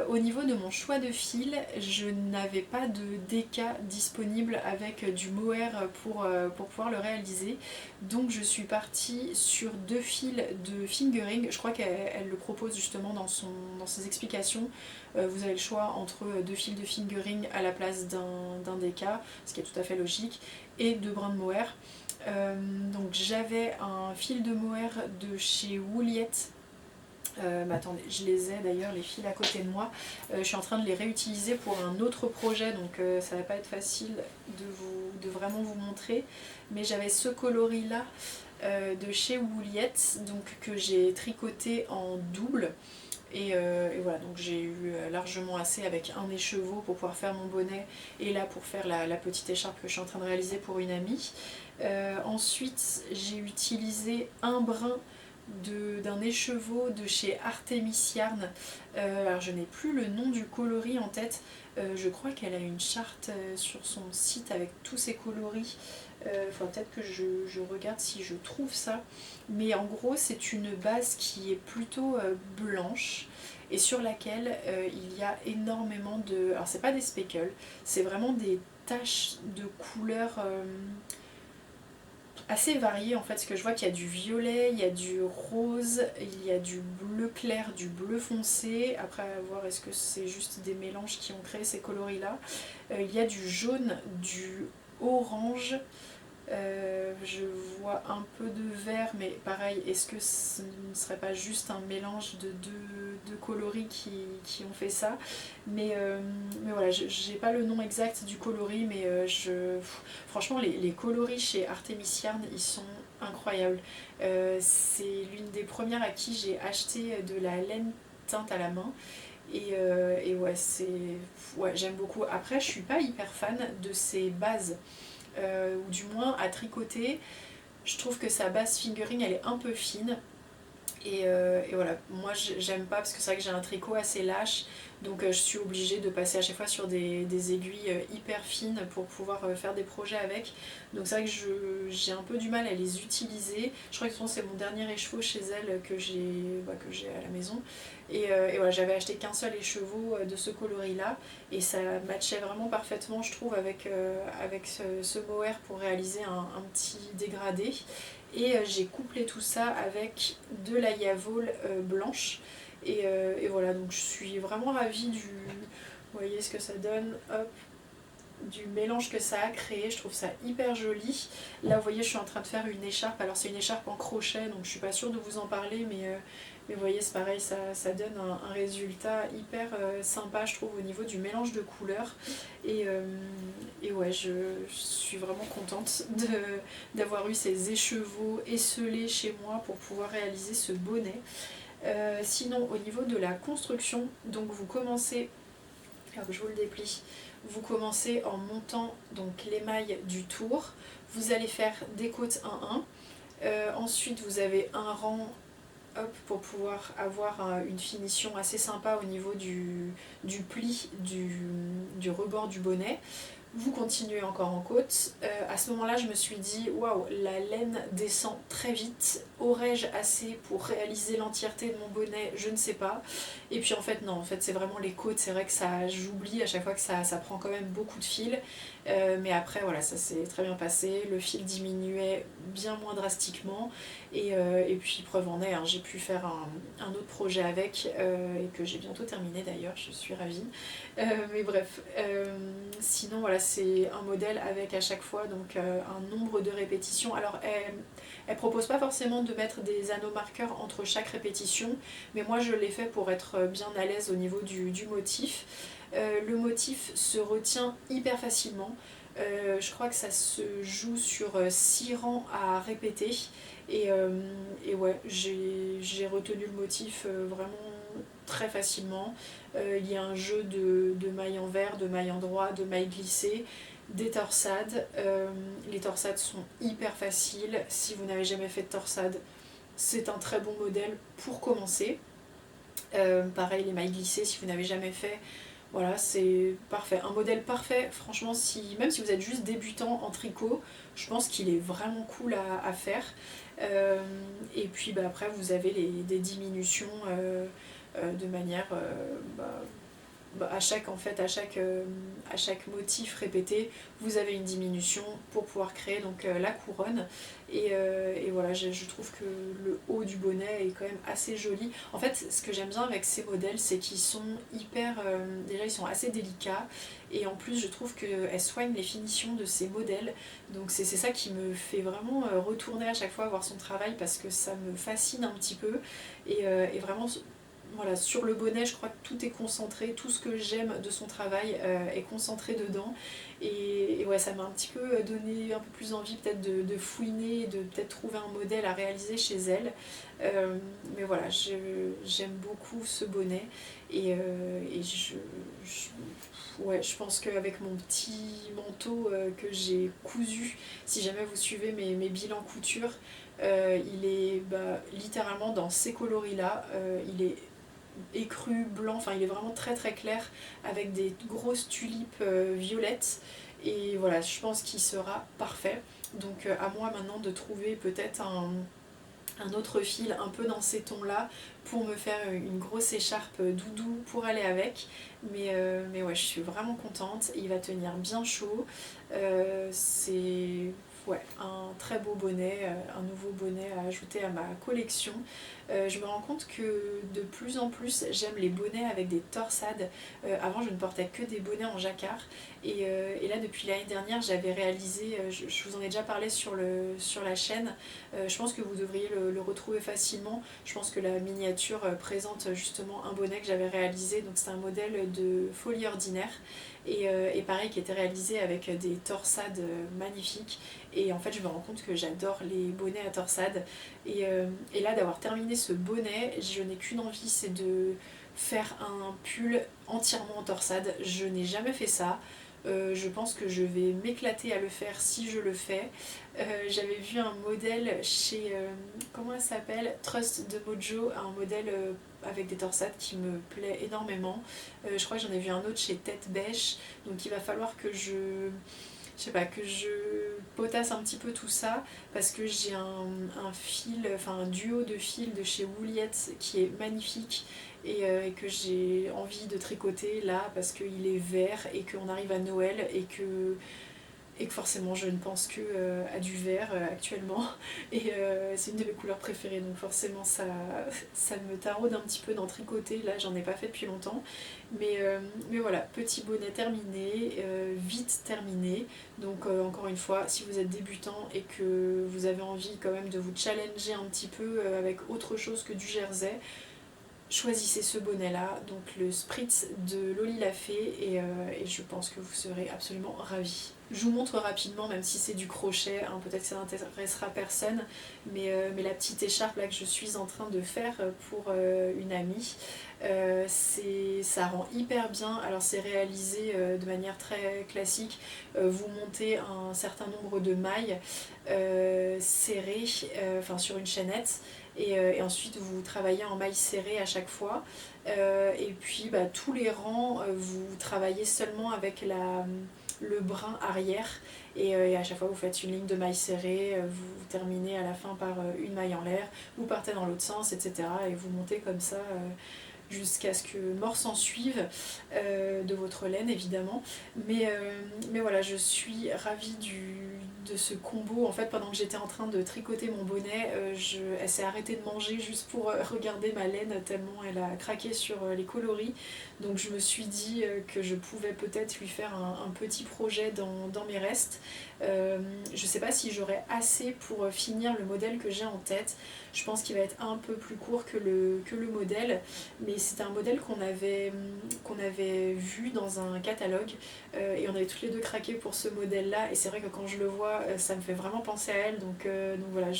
Au niveau de mon choix de fil, je n'avais pas de DK disponible avec du mohair pour pouvoir le réaliser. Donc je suis partie sur 2 fils de fingering. Je crois qu'elle le propose justement dans ses explications. Vous avez le choix entre 2 fils de fingering à la place d'un DK, ce qui est tout à fait logique, et 2 brins de mohair. Donc j'avais un fil de mohair de chez Wouliette. Mais attendez, je les ai d'ailleurs les fils à côté de moi. Je suis en train de les réutiliser pour un autre projet, donc ça va pas être facile de vraiment vous montrer. Mais j'avais ce coloris là de chez Wouliette, donc que j'ai tricoté en double. Et voilà, donc j'ai eu largement assez avec un écheveau pour pouvoir faire mon bonnet et là pour faire la petite écharpe que je suis en train de réaliser pour une amie. Ensuite j'ai utilisé un brin d'un écheveau de chez Artemis Yarn. Alors je n'ai plus le nom du coloris en tête, je crois qu'elle a une charte sur son site avec tous ses coloris. Il faudra peut-être que je regarde si je trouve ça. Mais en gros c'est une base qui est plutôt blanche et sur laquelle il y a énormément de... Alors c'est pas des speckles, c'est vraiment des taches de couleurs assez variées en fait, parce que je vois qu'il y a du violet, il y a du rose, il y a du bleu clair, du bleu foncé, après à voir est-ce que c'est juste des mélanges qui ont créé ces coloris là. Il y a du jaune, du orange, je vois un peu de vert, mais pareil, est-ce que ce ne serait pas juste un mélange de deux coloris qui ont fait ça, mais voilà, j'ai pas le nom exact du coloris, mais franchement les coloris chez Artemis Yarn, ils sont incroyables. C'est l'une des premières à qui j'ai acheté de la laine teinte à la main. Et ouais, ouais, j'aime beaucoup. Après, je suis pas hyper fan de ces bases. Ou du moins à tricoter, je trouve que sa base fingering elle est un peu fine et voilà, moi j'aime pas parce que c'est vrai que j'ai un tricot assez lâche, donc je suis obligée de passer à chaque fois sur des aiguilles hyper fines pour pouvoir faire des projets avec, donc c'est vrai que j'ai un peu du mal à les utiliser. Je crois que c'est mon dernier écheveau chez elle que j'ai à la maison Et voilà, j'avais acheté qu'un seul écheveau de ce coloris là et ça matchait vraiment parfaitement je trouve avec ce mohair pour réaliser un petit dégradé. Et j'ai couplé tout ça avec de la Yavol blanche et voilà, donc je suis vraiment ravie du... Vous voyez ce que ça donne, hop, du mélange que ça a créé, je trouve ça hyper joli. Là vous voyez je suis en train de faire une écharpe, alors c'est une écharpe en crochet donc je suis pas sûre de vous en parler mais vous voyez c'est pareil, ça donne un résultat hyper sympa je trouve au niveau du mélange de couleurs et ouais je suis vraiment contente d'avoir eu ces écheveaux esselés chez moi pour pouvoir réaliser ce bonnet. Sinon au niveau de la construction, donc vous commencez, alors je vous le déplie, vous commencez en montant donc l'émail du tour, vous allez faire des côtes 1-1, ensuite vous avez un rang hop, pour pouvoir avoir une finition assez sympa au niveau du pli du rebord du bonnet. Vous continuez encore en côte. À ce moment-là, je me suis dit, waouh, la laine descend très vite. Aurais-je assez pour réaliser l'entièreté de mon bonnet? Je ne sais pas. Et puis en fait, non, en fait, c'est vraiment les côtes. C'est vrai que ça, j'oublie à chaque fois que ça prend quand même beaucoup de fil. Mais après, voilà, ça s'est très bien passé. Le fil diminuait bien moins drastiquement. Et puis, preuve en est, hein, j'ai pu faire un autre projet avec, et que j'ai bientôt terminé d'ailleurs, je suis ravie. Mais bref, sinon voilà, c'est un modèle avec à chaque fois donc un nombre de répétitions. Alors elle propose pas forcément de mettre des anneaux marqueurs entre chaque répétition, mais moi je l'ai fait pour être bien à l'aise au niveau du motif. Le motif se retient hyper facilement. Je crois que ça se joue sur 6 rangs à répéter et ouais, j'ai retenu le motif vraiment très facilement. Il y a un jeu de mailles envers, de mailles endroit, de mailles glissées, des torsades. Les torsades sont hyper faciles. Si vous n'avez jamais fait de torsade, c'est un très bon modèle pour commencer. Pareil, les mailles glissées, si vous n'avez jamais fait, voilà, c'est parfait. Un modèle parfait, franchement, même si vous êtes juste débutant en tricot, je pense qu'il est vraiment cool à faire. Et puis bah, après, vous avez des diminutions de manière à chaque motif répété, vous avez une diminution pour pouvoir créer donc la couronne. Et voilà, je trouve que le haut du bonnet est quand même assez joli. En fait, ce que j'aime bien avec ces modèles, c'est qu'ils sont hyper... déjà, ils sont assez délicats. Et en plus, je trouve qu'elles soignent les finitions de ces modèles. Donc c'est ça qui me fait vraiment retourner à chaque fois voir son travail parce que ça me fascine un petit peu. Et vraiment... Voilà, sur le bonnet, je crois que tout est concentré, tout ce que j'aime de son travail est concentré dedans. Et ouais, ça m'a un petit peu donné un peu plus envie peut-être de fouiner, de peut-être trouver un modèle à réaliser chez elle. Mais voilà, j'aime beaucoup ce bonnet et ouais, je pense qu'avec mon petit manteau que j'ai cousu, si jamais vous suivez mes bilans couture, il est littéralement dans ces coloris là, il est écru blanc, enfin il est vraiment très très clair avec des grosses tulipes violettes et voilà, je pense qu'il sera parfait. Donc à moi maintenant de trouver peut-être un autre fil un peu dans ces tons là pour me faire une grosse écharpe doudou pour aller avec, mais ouais, je suis vraiment contente, il va tenir bien chaud. C'est ouais, un très beau bonnet, un nouveau bonnet à ajouter à ma collection. Je me rends compte que de plus en plus j'aime les bonnets avec des torsades. Avant je ne portais que des bonnets en jacquard et là depuis l'année dernière j'avais réalisé, je vous en ai déjà parlé sur la chaîne, je pense que vous devriez le retrouver facilement. Je pense que la miniature présente justement un bonnet que j'avais réalisé, donc c'est un modèle de Folie Ordinaire et pareil qui était réalisé avec des torsades magnifiques. Et en fait je me rends compte que j'adore les bonnets à torsade et là d'avoir terminé ce bonnet, je n'ai qu'une envie, c'est de faire un pull entièrement en torsade. Je n'ai jamais fait ça. Je pense que je vais m'éclater à le faire si je le fais. J'avais vu un modèle chez, comment elle s'appelle, Trust de Mojo, un modèle avec des torsades qui me plaît énormément. Je crois que j'en ai vu un autre chez Tête Bêche, donc il va falloir que je sais pas, que je potasse un petit peu tout ça parce que j'ai un fil, enfin un duo de fils de chez Wouliette qui est magnifique et que j'ai envie de tricoter là parce qu'il est vert et qu'on arrive à Noël et que forcément je ne pense que à du vert actuellement et c'est une de mes couleurs préférées, donc forcément ça me taraude un petit peu d'en tricoter. Là j'en ai pas fait depuis longtemps, mais voilà, petit bonnet terminé, vite terminé. Donc encore une fois, si vous êtes débutant et que vous avez envie quand même de vous challenger un petit peu avec autre chose que du jersey, choisissez ce bonnet là, donc le Spritz de Loli Lafay, et je pense que vous serez absolument ravis. Je vous montre rapidement, même si c'est du crochet, hein, peut-être que ça n'intéressera personne, mais la petite écharpe là que je suis en train de faire pour une amie, ça rend hyper bien. Alors c'est réalisé de manière très classique, vous montez un certain nombre de mailles serrées sur une chaînette, et ensuite vous travaillez en mailles serrées à chaque fois, et puis tous les rangs vous travaillez seulement avec le brin arrière, et à chaque fois vous faites une ligne de mailles serrées, vous terminez à la fin par une maille en l'air, vous partez dans l'autre sens, etc. et vous montez comme ça jusqu'à ce que mort s'en suive, de votre laine évidemment. Mais voilà, je suis ravie de ce combo. En fait, pendant que j'étais en train de tricoter mon bonnet, elle s'est arrêtée de manger juste pour regarder ma laine, tellement elle a craqué sur les coloris. Donc je me suis dit que je pouvais peut-être lui faire un petit projet dans mes restes. Je sais pas si j'aurai assez pour finir le modèle que j'ai en tête. Je pense qu'il va être un peu plus court que le modèle, mais c'était un modèle qu'on avait vu dans un catalogue, et on avait toutes les deux craqué pour ce modèle là, et c'est vrai que quand je le vois ça me fait vraiment penser à elle, donc voilà,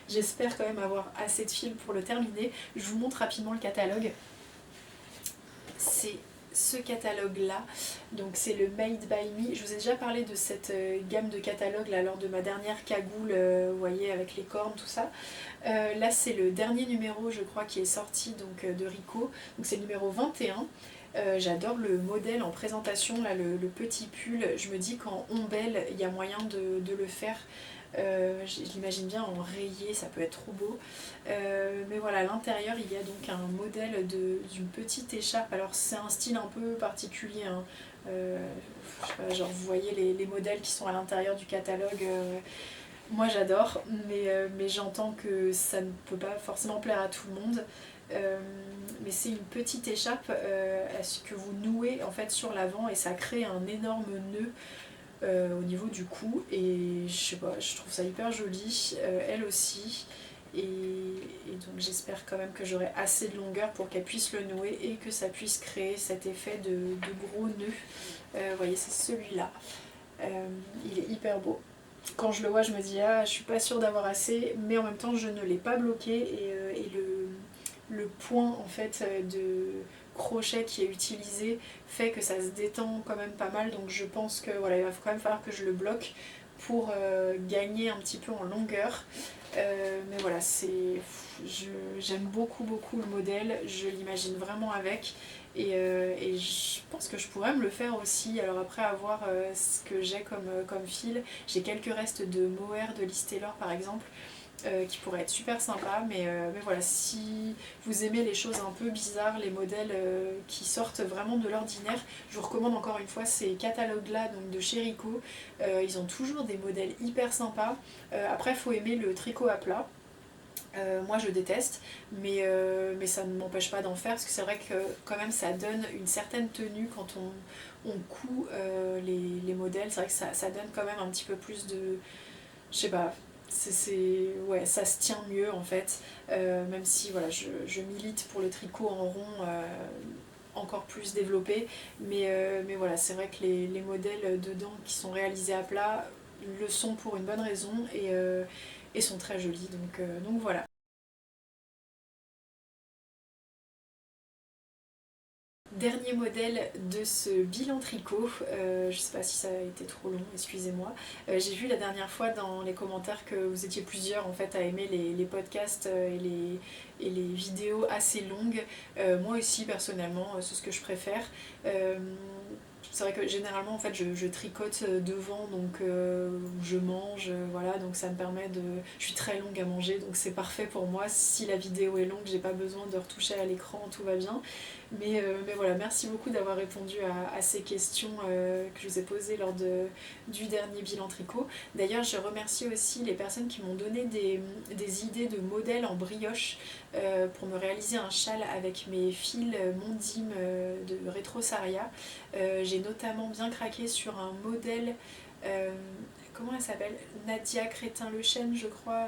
j'espère quand même avoir assez de fil pour le terminer. Je vous montre rapidement le catalogue. C'est ce catalogue là, donc c'est le Made by Me. Je vous ai déjà parlé de cette gamme de catalogues là lors de ma dernière cagoule, vous voyez, avec les cornes, tout ça. Là c'est le dernier numéro je crois qui est sorti, donc de Rico, donc c'est le numéro 21. J'adore le modèle en présentation, là, le petit pull. Je me dis qu'en ombelle il y a moyen de le faire. Je l'imagine bien en rayé, ça peut être trop beau. Mais voilà, à l'intérieur il y a donc un modèle d'une petite écharpe. Alors c'est un style un peu particulier, hein. Je sais pas, genre vous voyez les modèles qui sont à l'intérieur du catalogue. Moi j'adore, mais j'entends que ça ne peut pas forcément plaire à tout le monde. Mais c'est une petite écharpe que vous nouez en fait sur l'avant, et ça crée un énorme nœud au niveau du cou, et je sais pas, je trouve ça hyper joli, elle aussi, et donc j'espère quand même que j'aurai assez de longueur pour qu'elle puisse le nouer et que ça puisse créer cet effet de gros nœud. Vous voyez, c'est celui-là, il est hyper beau. Quand je le vois je me dis ah je suis pas sûre d'avoir assez, mais en même temps je ne l'ai pas bloqué, et le point en fait de crochet qui est utilisé fait que ça se détend quand même pas mal, donc je pense que voilà, il va quand même falloir que je le bloque pour gagner un petit peu en longueur. Mais voilà, j'aime beaucoup le modèle, je l'imagine vraiment avec, et je pense que je pourrais me le faire aussi. Alors après, à voir ce que j'ai comme fil. J'ai quelques restes de mohair de Liz Taylor par exemple, qui pourrait être super sympa, mais voilà, si vous aimez les choses un peu bizarres, les modèles qui sortent vraiment de l'ordinaire, je vous recommande encore une fois ces catalogues là, donc de chez Rico. Ils ont toujours des modèles hyper sympas. Après il faut aimer le tricot à plat. Moi je déteste, mais ça ne m'empêche pas d'en faire, parce que c'est vrai que quand même ça donne une certaine tenue quand on coud les modèles. C'est vrai que ça donne quand même un petit peu plus de, je sais pas, ouais, ça se tient mieux en fait, même si voilà, je milite pour le tricot en rond encore plus développé, mais voilà, c'est vrai que les modèles dedans qui sont réalisés à plat le sont pour une bonne raison, et sont très jolis, donc voilà. Dernier modèle de ce bilan tricot, je sais pas si ça a été trop long, excusez-moi. J'ai vu la dernière fois dans les commentaires que vous étiez plusieurs en fait à aimer les podcasts et les vidéos assez longues. Moi aussi personnellement, c'est ce que je préfère. C'est vrai que généralement en fait je tricote devant, donc je mange, voilà, donc ça me permet de... Je suis très longue à manger, donc c'est parfait pour moi. Si la vidéo est longue, j'ai pas besoin de retoucher à l'écran, tout va bien. Mais voilà, merci beaucoup d'avoir répondu à ces questions que je vous ai posées lors du dernier bilan tricot. D'ailleurs, je remercie aussi les personnes qui m'ont donné des idées de modèles en brioche pour me réaliser un châle avec mes fils Mondim de Retro Saria. J'ai notamment bien craqué sur un modèle, comment elle s'appelle, Nadia Crétin-Le Chêne, je crois,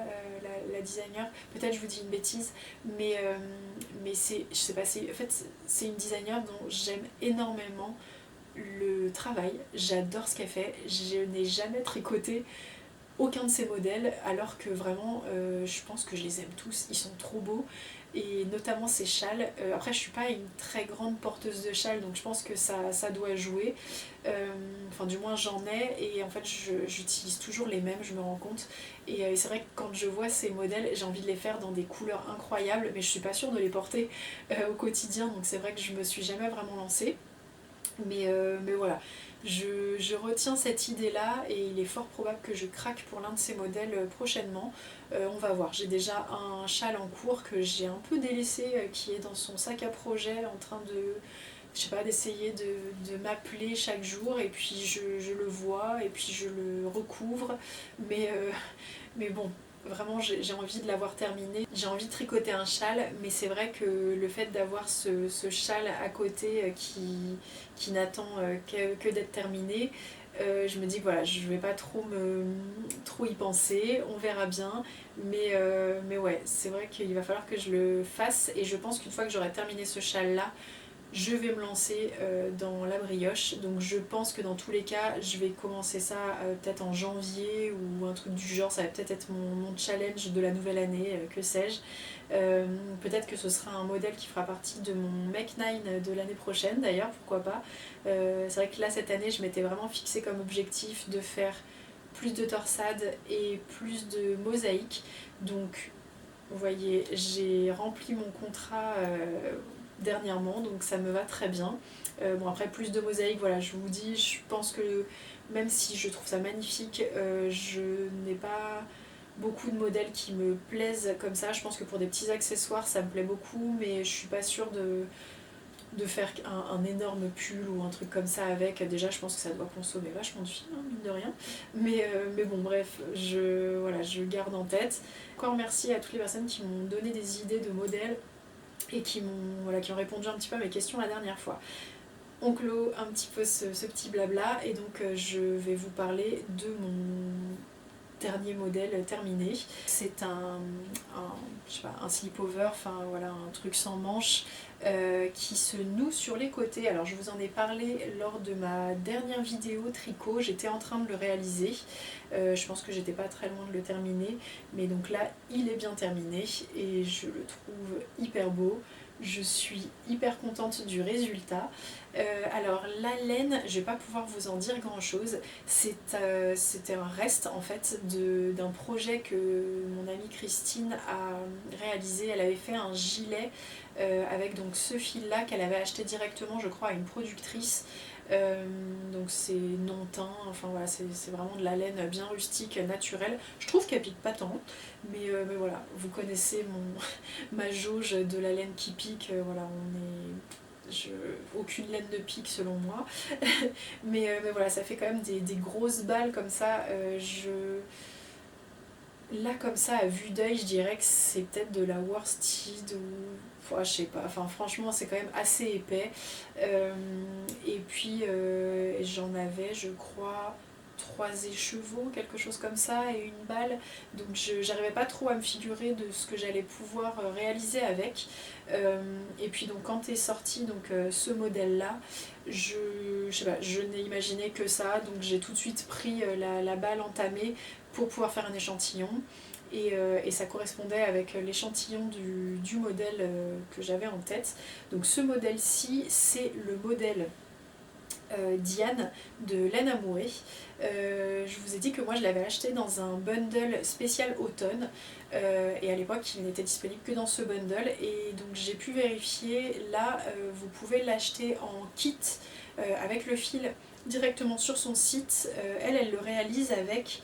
la designer. Peut-être je vous dis une bêtise, mais c'est, je sais pas, en fait c'est une designer dont j'aime énormément le travail. J'adore ce qu'elle fait. Je n'ai jamais tricoté aucun de ces modèles, alors que vraiment je pense que je les aime tous, ils sont trop beaux, et notamment ces châles. Après je suis pas une très grande porteuse de châles, donc je pense que ça doit jouer, enfin du moins j'en ai, et en fait j'utilise toujours les mêmes, je me rends compte, et c'est vrai que quand je vois ces modèles j'ai envie de les faire dans des couleurs incroyables, mais je suis pas sûre de les porter au quotidien, donc c'est vrai que je me suis jamais vraiment lancée. Mais voilà, je retiens cette idée-là, et il est fort probable que je craque pour l'un de ces modèles prochainement. On va voir, j'ai déjà un châle en cours que j'ai un peu délaissé, qui est dans son sac à projet, en train de, je sais pas, d'essayer de m'appeler chaque jour, et puis je le vois, et puis je le recouvre, mais bon, vraiment j'ai envie de l'avoir terminé. J'ai envie de tricoter un châle, mais c'est vrai que le fait d'avoir ce châle à côté qui n'attend que d'être terminé, je me dis que voilà, je vais pas trop y penser, on verra bien, mais ouais, c'est vrai qu'il va falloir que je le fasse, et je pense qu'une fois que j'aurai terminé ce châle là, je vais me lancer dans la brioche. Donc je pense que dans tous les cas je vais commencer ça peut-être en janvier ou un truc du genre. Ça va peut-être être mon challenge de la nouvelle année, que sais-je. Peut-être que ce sera un modèle qui fera partie de mon Make 9 de l'année prochaine d'ailleurs, pourquoi pas. C'est vrai que là cette année je m'étais vraiment fixé comme objectif de faire plus de torsade et plus de mosaïque. Donc vous voyez, j'ai rempli mon contrat dernièrement, donc ça me va très bien. Bon, après, plus de mosaïque, voilà, je vous dis, je pense que même si je trouve ça magnifique, je n'ai pas beaucoup de modèles qui me plaisent comme ça. Je pense que pour des petits accessoires ça me plaît beaucoup, mais je suis pas sûre de faire un énorme pull ou un truc comme ça avec. Déjà je pense que ça doit consommer vachement de fil, hein, mine de rien, mais bon bref, voilà, je garde en tête. Encore merci à toutes les personnes qui m'ont donné des idées de modèles et qui ont répondu un petit peu à mes questions la dernière fois. On clôt un petit peu ce petit blabla, et donc je vais vous parler de mon dernier modèle terminé. C'est je sais pas, un slip-over, enfin voilà, un truc sans manches qui se noue sur les côtés. Alors je vous en ai parlé lors de ma dernière vidéo tricot, j'étais en train de le réaliser. Je pense que j'étais pas très loin de le terminer, mais donc là il est bien terminé et je le trouve hyper beau. Je suis hyper contente du résultat. Alors la laine, je vais pas pouvoir vous en dire grand chose. C'était un reste en fait d'un projet que mon amie Christine a réalisé. Elle avait fait un gilet avec donc ce fil là qu'elle avait acheté directement, je crois, à une productrice. Donc c'est non teint, enfin voilà, c'est vraiment de la laine bien rustique, naturelle. Je trouve qu'elle pique pas tant, mais voilà, vous connaissez ma jauge de la laine qui pique, voilà, aucune laine ne pique selon moi. mais voilà, ça fait quand même des grosses balles comme ça. Là comme ça à vue d'œil, je dirais que c'est peut-être de la worsted ou je sais pas, enfin franchement c'est quand même assez épais. Et puis j'en avais, je crois, 3 écheveaux, quelque chose comme ça, et une balle, donc j'arrivais pas trop à me figurer de ce que j'allais pouvoir réaliser avec. Et puis donc quand est sorti donc ce modèle là, je sais pas, je n'ai imaginé que ça, donc j'ai tout de suite pris la balle entamée pour pouvoir faire un échantillon, et ça correspondait avec l'échantillon du modèle que j'avais en tête. Donc ce modèle-ci, c'est le modèle Diane de laine à mourer. Je vous ai dit que moi je l'avais acheté dans un bundle spécial automne et à l'époque il n'était disponible que dans ce bundle, et donc j'ai pu vérifier, là vous pouvez l'acheter en kit avec le fil directement sur son site. Elle le réalise avec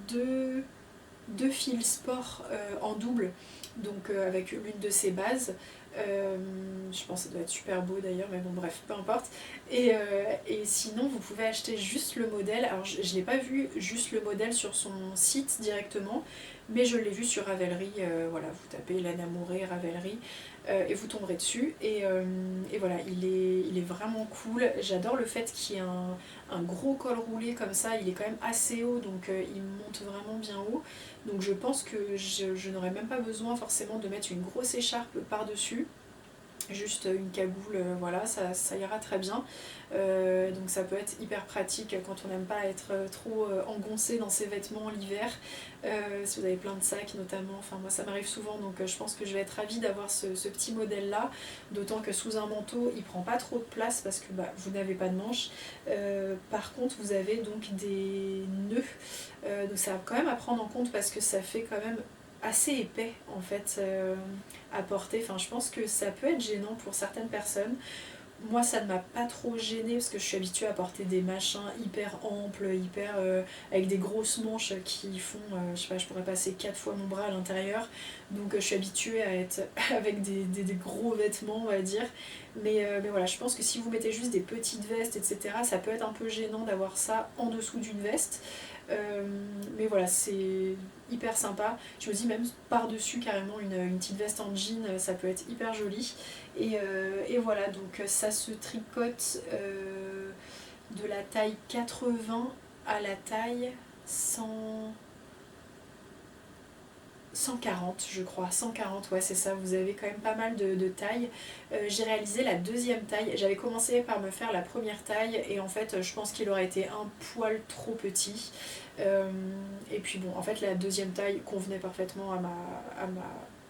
deux, deux fils sport en double, donc avec l'une de ses bases. Je pense que ça doit être super beau d'ailleurs, mais bon bref, peu importe. Et sinon vous pouvez acheter juste le modèle. Alors je n'ai pas vu juste le modèle sur son site directement, mais je l'ai vu sur Ravelry. Voilà, vous tapez laine à mourer Ravelry et vous tomberez dessus. Et voilà, il est vraiment cool. J'adore le fait qu'il y ait un gros col roulé comme ça. Il est quand même assez haut, donc il monte vraiment bien haut. Donc je pense que je n'aurais même pas besoin forcément de mettre une grosse écharpe par-dessus. Juste une cagoule, voilà, ça ira très bien. Donc ça peut être hyper pratique quand on n'aime pas être trop engoncé dans ses vêtements l'hiver. Si vous avez plein de sacs notamment, enfin moi ça m'arrive souvent, donc je pense que je vais être ravie d'avoir ce petit modèle là, d'autant que sous un manteau il prend pas trop de place parce que vous n'avez pas de manches. Par contre vous avez donc des nœuds, donc ça va quand même à prendre en compte parce que ça fait quand même assez épais en fait à porter. Enfin, je pense que ça peut être gênant pour certaines personnes. Moi ça ne m'a pas trop gênée parce que je suis habituée à porter des machins hyper amples, hyper avec des grosses manches qui font, je sais pas, je pourrais passer 4 fois mon bras à l'intérieur. Donc je suis habituée à être avec des gros vêtements, on va dire. Mais voilà, je pense que si vous mettez juste des petites vestes, etc., ça peut être un peu gênant d'avoir ça en dessous d'une veste. Mais voilà, c'est hyper sympa. Je me dis même par-dessus carrément une petite veste en jean, ça peut être hyper joli. Et voilà, donc ça se tricote de la taille 80 à la taille 140 je crois, 140, ouais c'est ça, vous avez quand même pas mal de tailles. J'ai réalisé la deuxième taille, j'avais commencé par me faire la première taille et en fait je pense qu'il aurait été un poil trop petit. Et puis bon, en fait la deuxième taille convenait parfaitement à ma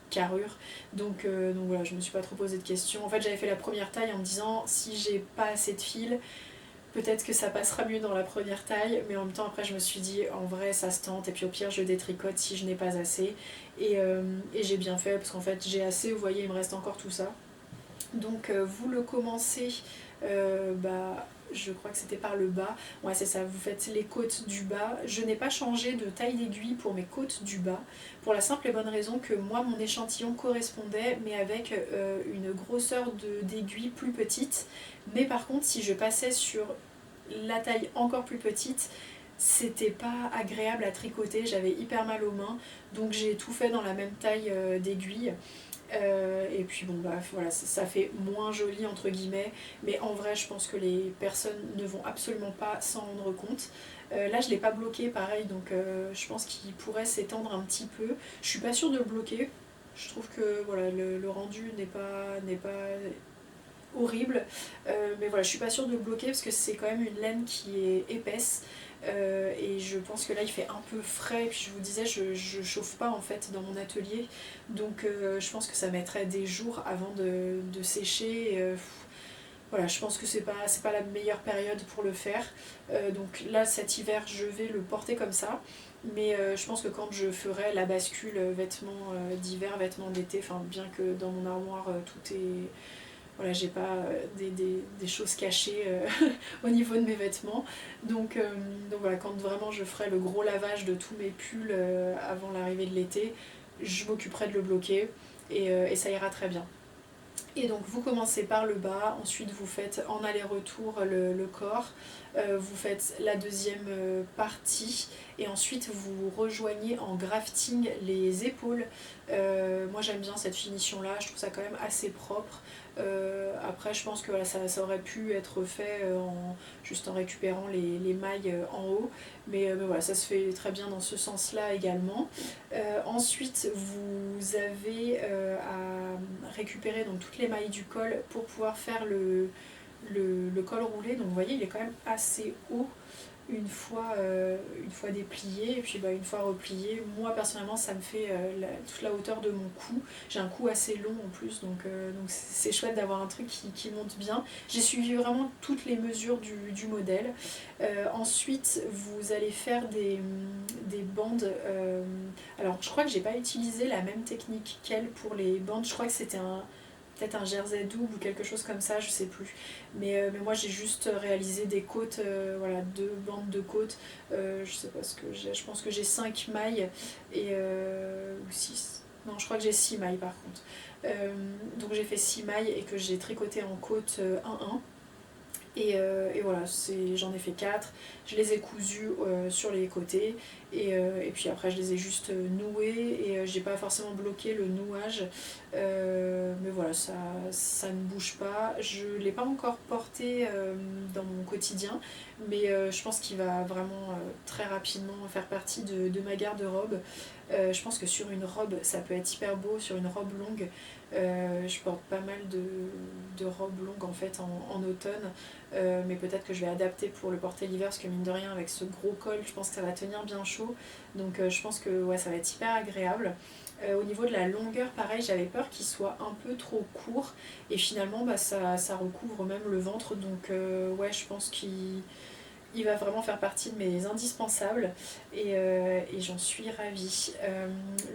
carrure, donc voilà, je me suis pas trop posé de questions. En fait j'avais fait la première taille en me disant si j'ai pas assez de fil, peut-être que ça passera mieux dans la première taille, mais en même temps après je me suis dit en vrai ça se tente et puis au pire je détricote si je n'ai pas assez. Et j'ai bien fait parce qu'en fait j'ai assez, vous voyez il me reste encore tout ça. Donc vous le commencez, je crois que c'était par le bas, ouais c'est ça, vous faites les côtes du bas. Je n'ai pas changé de taille d'aiguille pour mes côtes du bas, pour la simple et bonne raison que moi mon échantillon correspondait mais avec une grosseur d'aiguille plus petite. Mais par contre si je passais sur la taille encore plus petite, c'était pas agréable à tricoter, j'avais hyper mal aux mains, donc j'ai tout fait dans la même taille d'aiguille. Et puis bon voilà, ça fait moins joli entre guillemets, mais en vrai je pense que les personnes ne vont absolument pas s'en rendre compte. Là je l'ai pas bloqué pareil, donc je pense qu'il pourrait s'étendre un petit peu. Je suis pas sûre de le bloquer, je trouve que voilà, le rendu n'est pas horrible, mais voilà, je suis pas sûre de le bloquer parce que c'est quand même une laine qui est épaisse. Et je pense que là il fait un peu frais, et puis je vous disais je chauffe pas en fait dans mon atelier, donc je pense que ça mettrait des jours avant de sécher. Voilà, je pense que c'est pas la meilleure période pour le faire. Donc là cet hiver je vais le porter comme ça, mais je pense que quand je ferai la bascule vêtements d'hiver, vêtements d'été, enfin bien que dans mon armoire tout est, voilà, j'ai pas des choses cachées au niveau de mes vêtements. Donc voilà, quand vraiment je ferai le gros lavage de tous mes pulls avant l'arrivée de l'été, je m'occuperai de le bloquer et ça ira très bien. Et donc vous commencez par le bas, ensuite vous faites en aller-retour le corps, vous faites la deuxième partie et ensuite vous rejoignez en grafting les épaules. Moi j'aime bien cette finition là, je trouve ça quand même assez propre. Après je pense que voilà, ça aurait pu être fait juste en récupérant les mailles en haut, mais voilà, ça se fait très bien dans ce sens là également. Ensuite vous avez à récupérer donc toutes les mailles du col pour pouvoir faire le col roulé. Donc vous voyez il est quand même assez haut. une fois déplié, et puis une fois replié, moi personnellement ça me fait toute la hauteur de mon cou. J'ai un cou assez long en plus, donc c'est chouette d'avoir un truc qui monte bien. J'ai suivi vraiment toutes les mesures du modèle. Ensuite vous allez faire des bandes, alors je crois que j'ai pas utilisé la même technique qu'elle pour les bandes, je crois que c'était peut-être un jersey double ou quelque chose comme ça, je sais plus. Mais moi j'ai juste réalisé des côtes, voilà, 2 bandes de côtes. Je sais pas ce que j'ai, je pense que j'ai 5 mailles ou 6. Non, je crois que j'ai 6 mailles par contre. Donc j'ai fait 6 mailles et que j'ai tricoté en côte 1-1. Et voilà, j'en ai fait 4, je les ai cousus sur les côtés et puis après je les ai juste noués et j'ai pas forcément bloqué le nouage, mais voilà, ça ne bouge pas. Je l'ai pas encore porté dans mon quotidien, mais je pense qu'il va vraiment très rapidement faire partie de ma garde-robe. Je pense que sur une robe ça peut être hyper beau, sur une robe longue. Je porte pas mal de robes longues en fait en automne, mais peut-être que je vais adapter pour le porter l'hiver parce que mine de rien avec ce gros col je pense que ça va tenir bien chaud, donc je pense que ouais, ça va être hyper agréable. Au niveau de la longueur pareil, j'avais peur qu'il soit un peu trop court et finalement ça recouvre même le ventre, donc ouais, je pense qu'il va vraiment faire partie de mes indispensables et j'en suis ravie.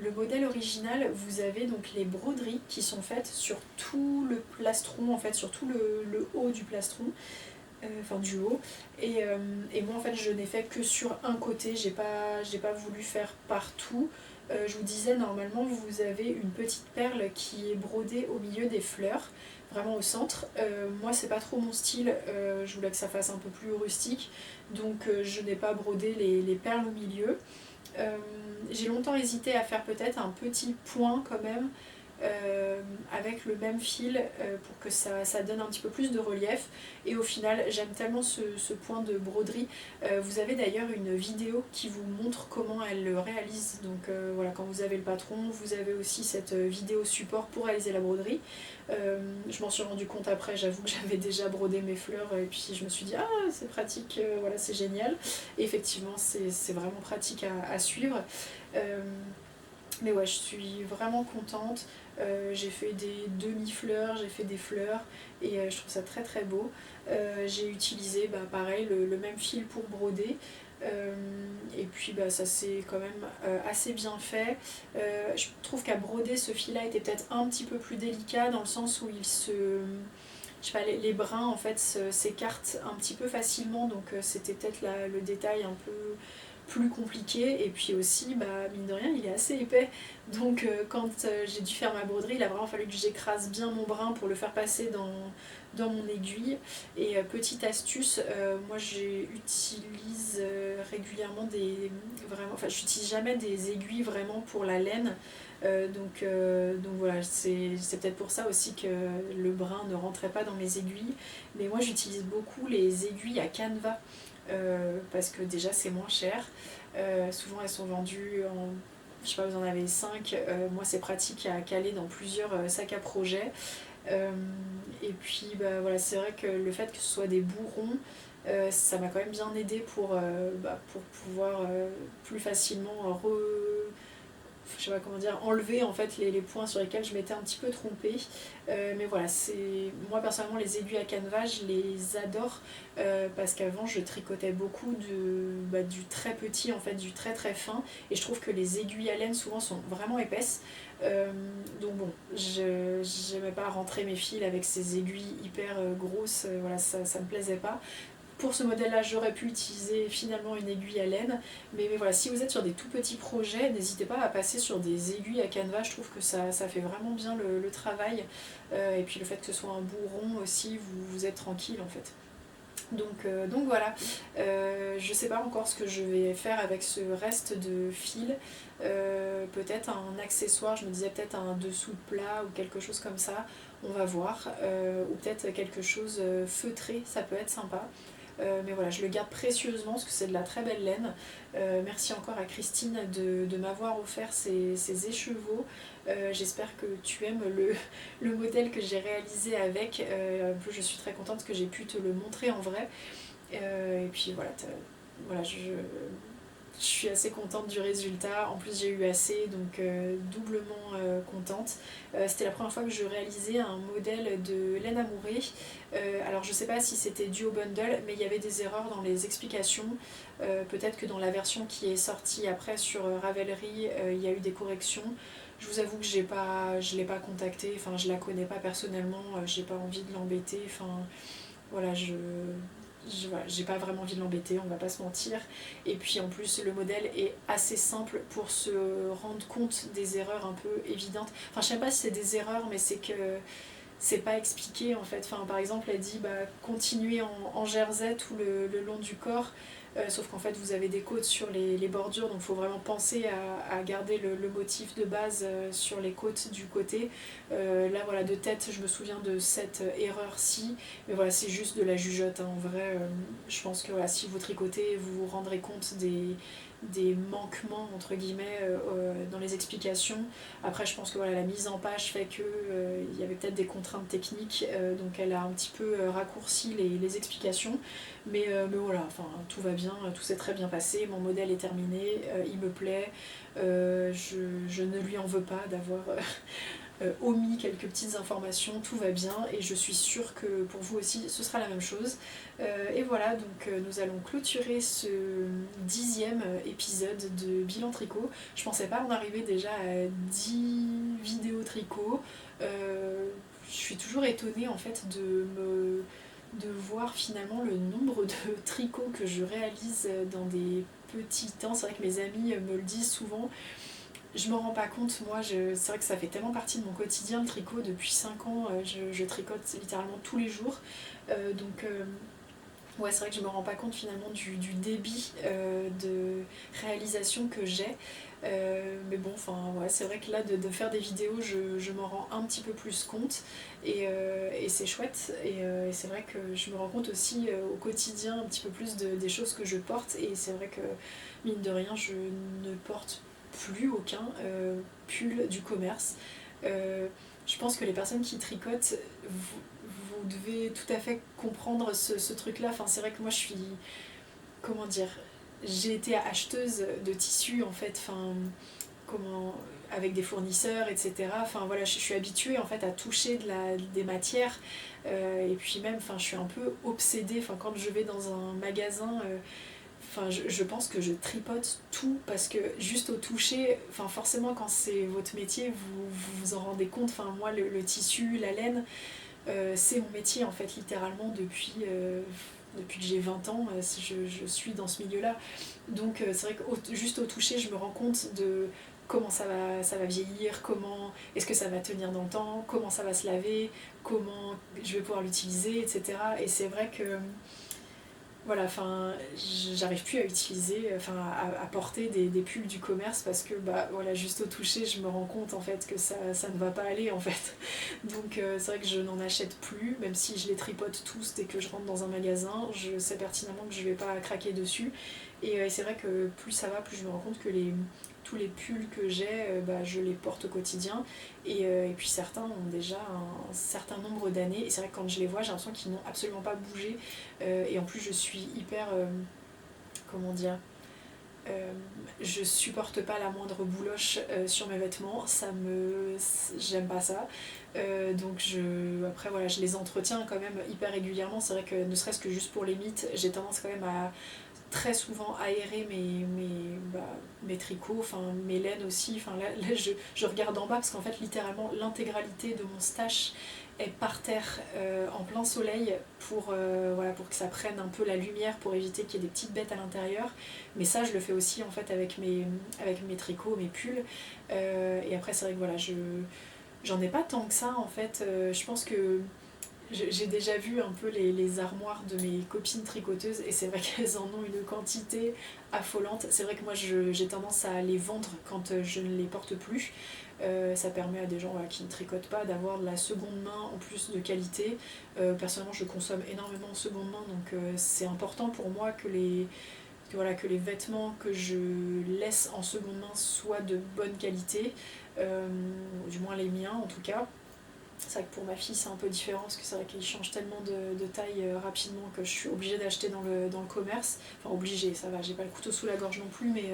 Le modèle original, vous avez donc les broderies qui sont faites sur tout le plastron, en fait sur tout le haut du plastron, enfin du haut, et moi en fait je n'ai fait que sur un côté, j'ai pas voulu faire partout. Je vous disais, normalement vous avez une petite perle qui est brodée au milieu des fleurs, vraiment au centre. Moi c'est pas trop mon style, je voulais que ça fasse un peu plus rustique, donc je n'ai pas brodé les perles au milieu. J'ai longtemps hésité à faire peut-être un petit point quand même, avec le même fil, pour que ça donne un petit peu plus de relief, et au final j'aime tellement ce point de broderie. Vous avez d'ailleurs une vidéo qui vous montre comment elle le réalise, donc voilà, quand vous avez le patron vous avez aussi cette vidéo support pour réaliser la broderie. Je m'en suis rendu compte après, j'avoue que j'avais déjà brodé mes fleurs et puis je me suis dit ah c'est pratique, voilà, c'est génial, et effectivement c'est vraiment pratique à suivre. Mais ouais, je suis vraiment contente. J'ai fait des demi-fleurs, j'ai fait des fleurs et je trouve ça très très beau. J'ai utilisé pareil le même fil pour broder. Et puis ça s'est quand même assez bien fait. Je trouve qu'à broder ce fil là était peut-être un petit peu plus délicat dans le sens où je sais pas, les brins en fait s'écartent un petit peu facilement, donc c'était peut-être le détail un peu plus compliqué. Et puis aussi mine de rien il est assez épais, donc quand j'ai dû faire ma broderie il a vraiment fallu que j'écrase bien mon brin pour le faire passer dans mon aiguille. Et petite astuce, moi j'utilise régulièrement enfin j'utilise jamais des aiguilles vraiment pour la laine. Donc voilà, c'est peut-être pour ça aussi que le brin ne rentrait pas dans mes aiguilles. Mais moi j'utilise beaucoup les aiguilles à canevas, parce que déjà c'est moins cher. Souvent elles sont vendues en, je sais pas, vous en avez 5. Moi c'est pratique à caler dans plusieurs sacs à projet. Et puis voilà, c'est vrai que le fait que ce soit des bourrons, ça m'a quand même bien aidé pour pouvoir plus facilement je sais pas comment dire, enlever en fait les points sur lesquels je m'étais un petit peu trompée. Mais voilà, moi personnellement les aiguilles à canevas je les adore, parce qu'avant je tricotais beaucoup du très petit en fait, du très très fin, et je trouve que les aiguilles à laine souvent sont vraiment épaisses. Donc bon, je n'aimais pas rentrer mes fils avec ces aiguilles hyper grosses, voilà, ça me plaisait pas. Pour ce modèle-là, j'aurais pu utiliser finalement une aiguille à laine, mais voilà, si vous êtes sur des tout petits projets, n'hésitez pas à passer sur des aiguilles à canevas, je trouve que ça fait vraiment bien le travail, et puis le fait que ce soit un bourron aussi, vous êtes tranquille en fait. Donc voilà, je sais pas encore ce que je vais faire avec ce reste de fil. Peut-être un accessoire, je me disais peut-être un dessous de plat ou quelque chose comme ça, on va voir, ou peut-être quelque chose feutré, ça peut être sympa. Mais voilà, je le garde précieusement parce que c'est de la très belle laine. Merci encore à Christine de m'avoir offert ces écheveaux. J'espère que tu aimes le modèle que j'ai réalisé avec. En plus je suis très contente que j'ai pu te le montrer en vrai. Et puis voilà, voilà, je suis assez contente du résultat. En plus j'ai eu assez, donc doublement contente. C'était la première fois que je réalisais un modèle de laine à mourer. Alors je sais pas si c'était dû au bundle, mais il y avait des erreurs dans les explications. Peut-être que dans la version qui est sortie après sur Ravelry, il y a eu des corrections. Je vous avoue que je l'ai pas contactée, enfin je la connais pas personnellement, j'ai pas envie de l'embêter, enfin voilà, voilà, j'ai pas vraiment envie de l'embêter, on va pas se mentir. Et puis en plus le modèle est assez simple pour se rendre compte des erreurs un peu évidentes. Enfin je sais pas si c'est des erreurs, mais c'est que c'est pas expliqué en fait. Enfin, par exemple, elle dit continuez en jersey tout le long du corps, sauf qu'en fait vous avez des côtes sur les bordures, donc il faut vraiment penser à garder le motif de base sur les côtes du côté. Là voilà, de tête, je me souviens de cette erreur-ci, mais voilà, c'est juste de la jugeote, hein. En vrai, je pense que voilà, si vous tricotez, vous vous rendrez compte des manquements entre guillemets dans les explications. Après je pense que voilà, la mise en page fait que il y avait peut-être des contraintes techniques, donc elle a un petit peu raccourci les explications, mais voilà, enfin tout va bien, tout s'est très bien passé, mon modèle est terminé, il me plaît, je ne lui en veux pas d'avoir omis quelques petites informations, tout va bien et je suis sûre que pour vous aussi ce sera la même chose. Et voilà, donc nous allons clôturer ce 10e épisode de Bilan Tricot. Je pensais pas en arriver déjà à 10 vidéos tricot. Je suis toujours étonnée en fait de voir finalement le nombre de tricots que je réalise dans des petits temps. C'est vrai que mes amis me le disent souvent. Je m'en rends pas compte, moi, c'est vrai que ça fait tellement partie de mon quotidien le tricot. Depuis 5 ans, je tricote littéralement tous les jours. Donc, ouais, c'est vrai que je me rends pas compte finalement du débit de réalisation que j'ai. Mais bon, enfin, ouais, c'est vrai que là, de faire des vidéos, je m'en rends un petit peu plus compte. Et c'est chouette. Et c'est vrai que je me rends compte aussi au quotidien un petit peu plus des choses que je porte. Et c'est vrai que, mine de rien, je ne porte plus aucun pull du commerce. Je pense que les personnes qui tricotent, vous devez tout à fait comprendre ce truc-là. Enfin, c'est vrai que moi, je suis... Comment dire, j'ai été acheteuse de tissus, en fait. Enfin, comment... Avec des fournisseurs, etc. Enfin, voilà, je suis habituée, en fait, à toucher des matières. Et puis même, enfin, je suis un peu obsédée. Enfin, quand je vais dans un magasin... Enfin, je pense que je tripote tout parce que juste au toucher, enfin forcément quand c'est votre métier, vous vous en rendez compte. Enfin moi le tissu, la laine, c'est mon métier en fait littéralement depuis que j'ai 20 ans, je suis dans ce milieu-là. Donc c'est vrai que juste au toucher, je me rends compte de comment ça va vieillir, comment est-ce que ça va tenir dans le temps, comment ça va se laver, comment je vais pouvoir l'utiliser, etc. Et c'est vrai que voilà, enfin, j'arrive plus à utiliser, enfin, à porter des pulls du commerce parce que, bah, voilà, juste au toucher, je me rends compte en fait que ça ne va pas aller en fait. Donc, c'est vrai que je n'en achète plus, même si je les tripote tous dès que je rentre dans un magasin, je sais pertinemment que je vais pas craquer dessus. Et c'est vrai que plus ça va, plus je me rends compte que tous les pulls que j'ai, bah, je les porte au quotidien. Et puis certains ont déjà un certain nombre d'années. Et c'est vrai que quand je les vois, j'ai l'impression qu'ils n'ont absolument pas bougé. Et en plus, je suis hyper. Comment dire, je supporte pas la moindre bouloche sur mes vêtements, j'aime pas ça. Après voilà, je les entretiens quand même hyper régulièrement. C'est vrai que ne serait-ce que juste pour les mythes, j'ai tendance quand même à très souvent aérer mes tricots, enfin mes laines aussi. Enfin là je regarde en bas parce qu'en fait littéralement l'intégralité de mon stash est par terre en plein soleil voilà, pour que ça prenne un peu la lumière, pour éviter qu'il y ait des petites bêtes à l'intérieur. Mais ça je le fais aussi en fait avec mes tricots, mes pulls. Et après c'est vrai que voilà, j'en ai pas tant que ça en fait. Je pense que j'ai déjà vu un peu les armoires de mes copines tricoteuses et c'est vrai qu'elles en ont une quantité affolante. C'est vrai que moi j'ai tendance à les vendre quand je ne les porte plus. Ça permet à des gens qui ne tricotent pas d'avoir de la seconde main en plus de qualité. Personnellement je consomme énormément en seconde main, donc c'est important pour moi que les vêtements que je laisse en seconde main soient de bonne qualité, du moins les miens en tout cas. C'est vrai que pour ma fille c'est un peu différent parce que c'est vrai qu'il change tellement de taille rapidement que je suis obligée d'acheter dans le commerce. Enfin obligée, ça va, j'ai pas le couteau sous la gorge non plus, mais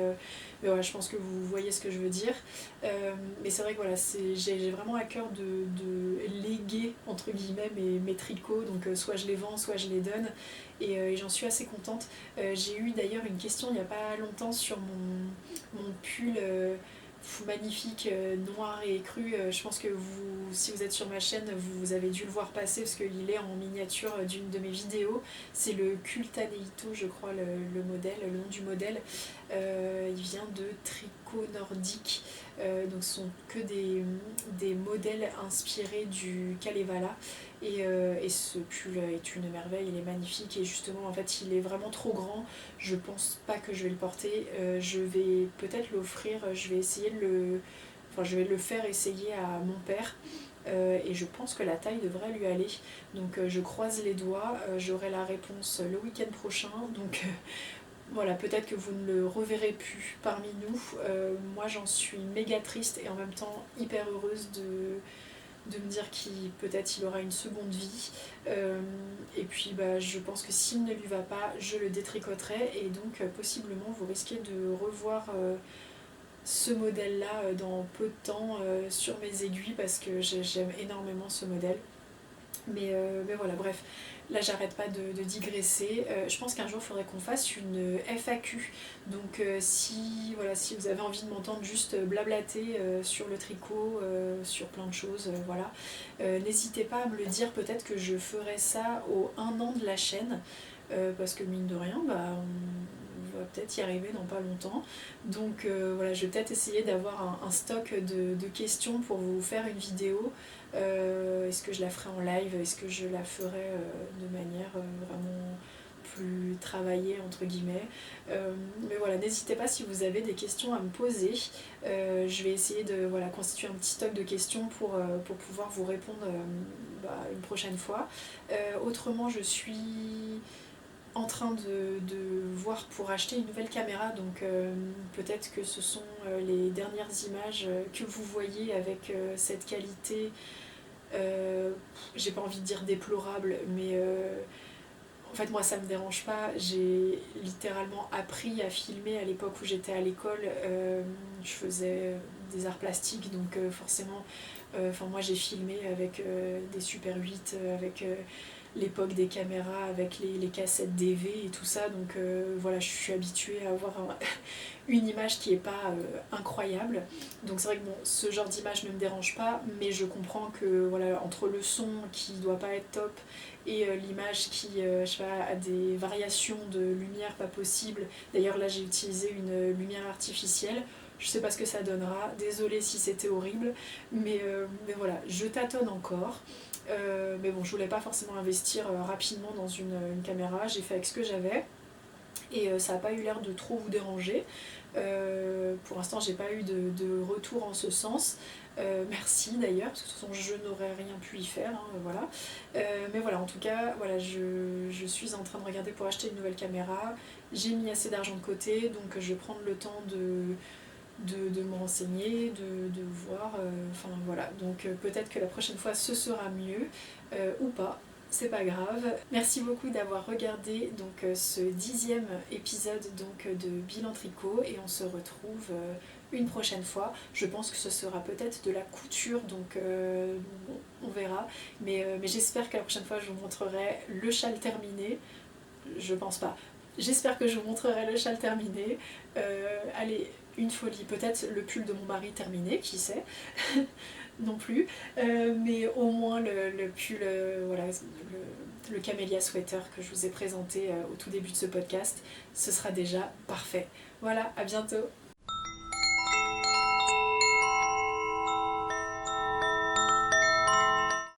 voilà, je pense que vous voyez ce que je veux dire. Mais c'est vrai que voilà, j'ai vraiment à cœur de léguer entre guillemets mes tricots, donc soit je les vends, soit je les donne, et j'en suis assez contente. J'ai eu d'ailleurs une question il n'y a pas longtemps sur mon pull magnifique, noir et cru. Je pense que si vous êtes sur ma chaîne, vous avez dû le voir passer parce qu'il est en miniature d'une de mes vidéos. C'est le Cultaneito, je crois, le modèle, le nom du modèle. Il vient de Tricot Nordique. Donc ce sont que des modèles inspirés du Kalevala. Et ce pull est une merveille, il est magnifique et justement en fait il est vraiment trop grand, je pense pas que je vais le porter, je vais peut-être l'offrir, je vais essayer je vais le faire essayer à mon père et je pense que la taille devrait lui aller, donc je croise les doigts, j'aurai la réponse le week-end prochain, donc voilà, peut-être que vous ne le reverrez plus parmi nous. Moi j'en suis méga triste et en même temps hyper heureuse de me dire qu'il peut-être il aura une seconde vie. Et puis je pense que s'il ne lui va pas, je le détricoterai et donc possiblement vous risquez de revoir ce modèle là dans peu de temps sur mes aiguilles parce que j'aime énormément ce modèle. Mais voilà, bref, là j'arrête pas de digresser. Je pense qu'un jour il faudrait qu'on fasse une FAQ. Donc si vous avez envie de m'entendre juste blablater sur le tricot, sur plein de choses, voilà, n'hésitez pas à me le dire. Peut-être que je ferai ça au 1 an de la chaîne. Parce que mine de rien, on va peut-être y arriver dans pas longtemps. Donc voilà, je vais peut-être essayer d'avoir un stock de questions pour vous faire une vidéo. Est-ce que je la ferai en live? Est-ce que je la ferai de manière vraiment plus travaillée entre guillemets, mais voilà, n'hésitez pas si vous avez des questions à me poser. Je vais essayer de constituer un petit stock de questions pour pouvoir vous répondre une prochaine fois. Autrement, je suis en train de voir pour acheter une nouvelle caméra, donc peut-être que ce sont les dernières images que vous voyez avec cette qualité, j'ai pas envie de dire déplorable, mais en fait moi ça me dérange pas. J'ai littéralement appris à filmer à l'époque où j'étais à l'école, je faisais des arts plastiques, donc forcément moi j'ai filmé avec des Super 8, avec l'époque des caméras, avec les cassettes DV et tout ça, donc voilà, je suis habituée à avoir une image qui est pas incroyable, donc c'est vrai que bon, ce genre d'image ne me dérange pas, mais je comprends que voilà, entre le son qui doit pas être top et l'image qui je sais pas, a des variations de lumière pas possibles. D'ailleurs là j'ai utilisé une lumière artificielle, je sais pas ce que ça donnera, désolée si c'était horrible, mais voilà, je tâtonne encore. Mais bon, je voulais pas forcément investir rapidement dans une caméra, j'ai fait avec ce que j'avais et ça n'a pas eu l'air de trop vous déranger. Pour l'instant, j'ai pas eu de retour en ce sens. Merci d'ailleurs, parce que de toute façon je n'aurais rien pu y faire, hein, voilà. Mais voilà, en tout cas, voilà, je suis en train de regarder pour acheter une nouvelle caméra. J'ai mis assez d'argent de côté, donc je vais prendre le temps de me renseigner, de voir, enfin voilà, donc peut-être que la prochaine fois ce sera mieux ou pas, c'est pas grave. Merci beaucoup d'avoir regardé donc ce 10e épisode donc de Bilan Tricot et on se retrouve une prochaine fois. Je pense que ce sera peut-être de la couture, donc on verra, mais j'espère que la prochaine fois je vous montrerai le châle terminé. Je pense pas. J'espère que je vous montrerai le châle terminé. Allez, une folie. Peut-être le pull de mon mari terminé, qui sait. Non plus. Mais au moins le pull, voilà, le camélia sweater que je vous ai présenté au tout début de ce podcast, ce sera déjà parfait. Voilà, à bientôt.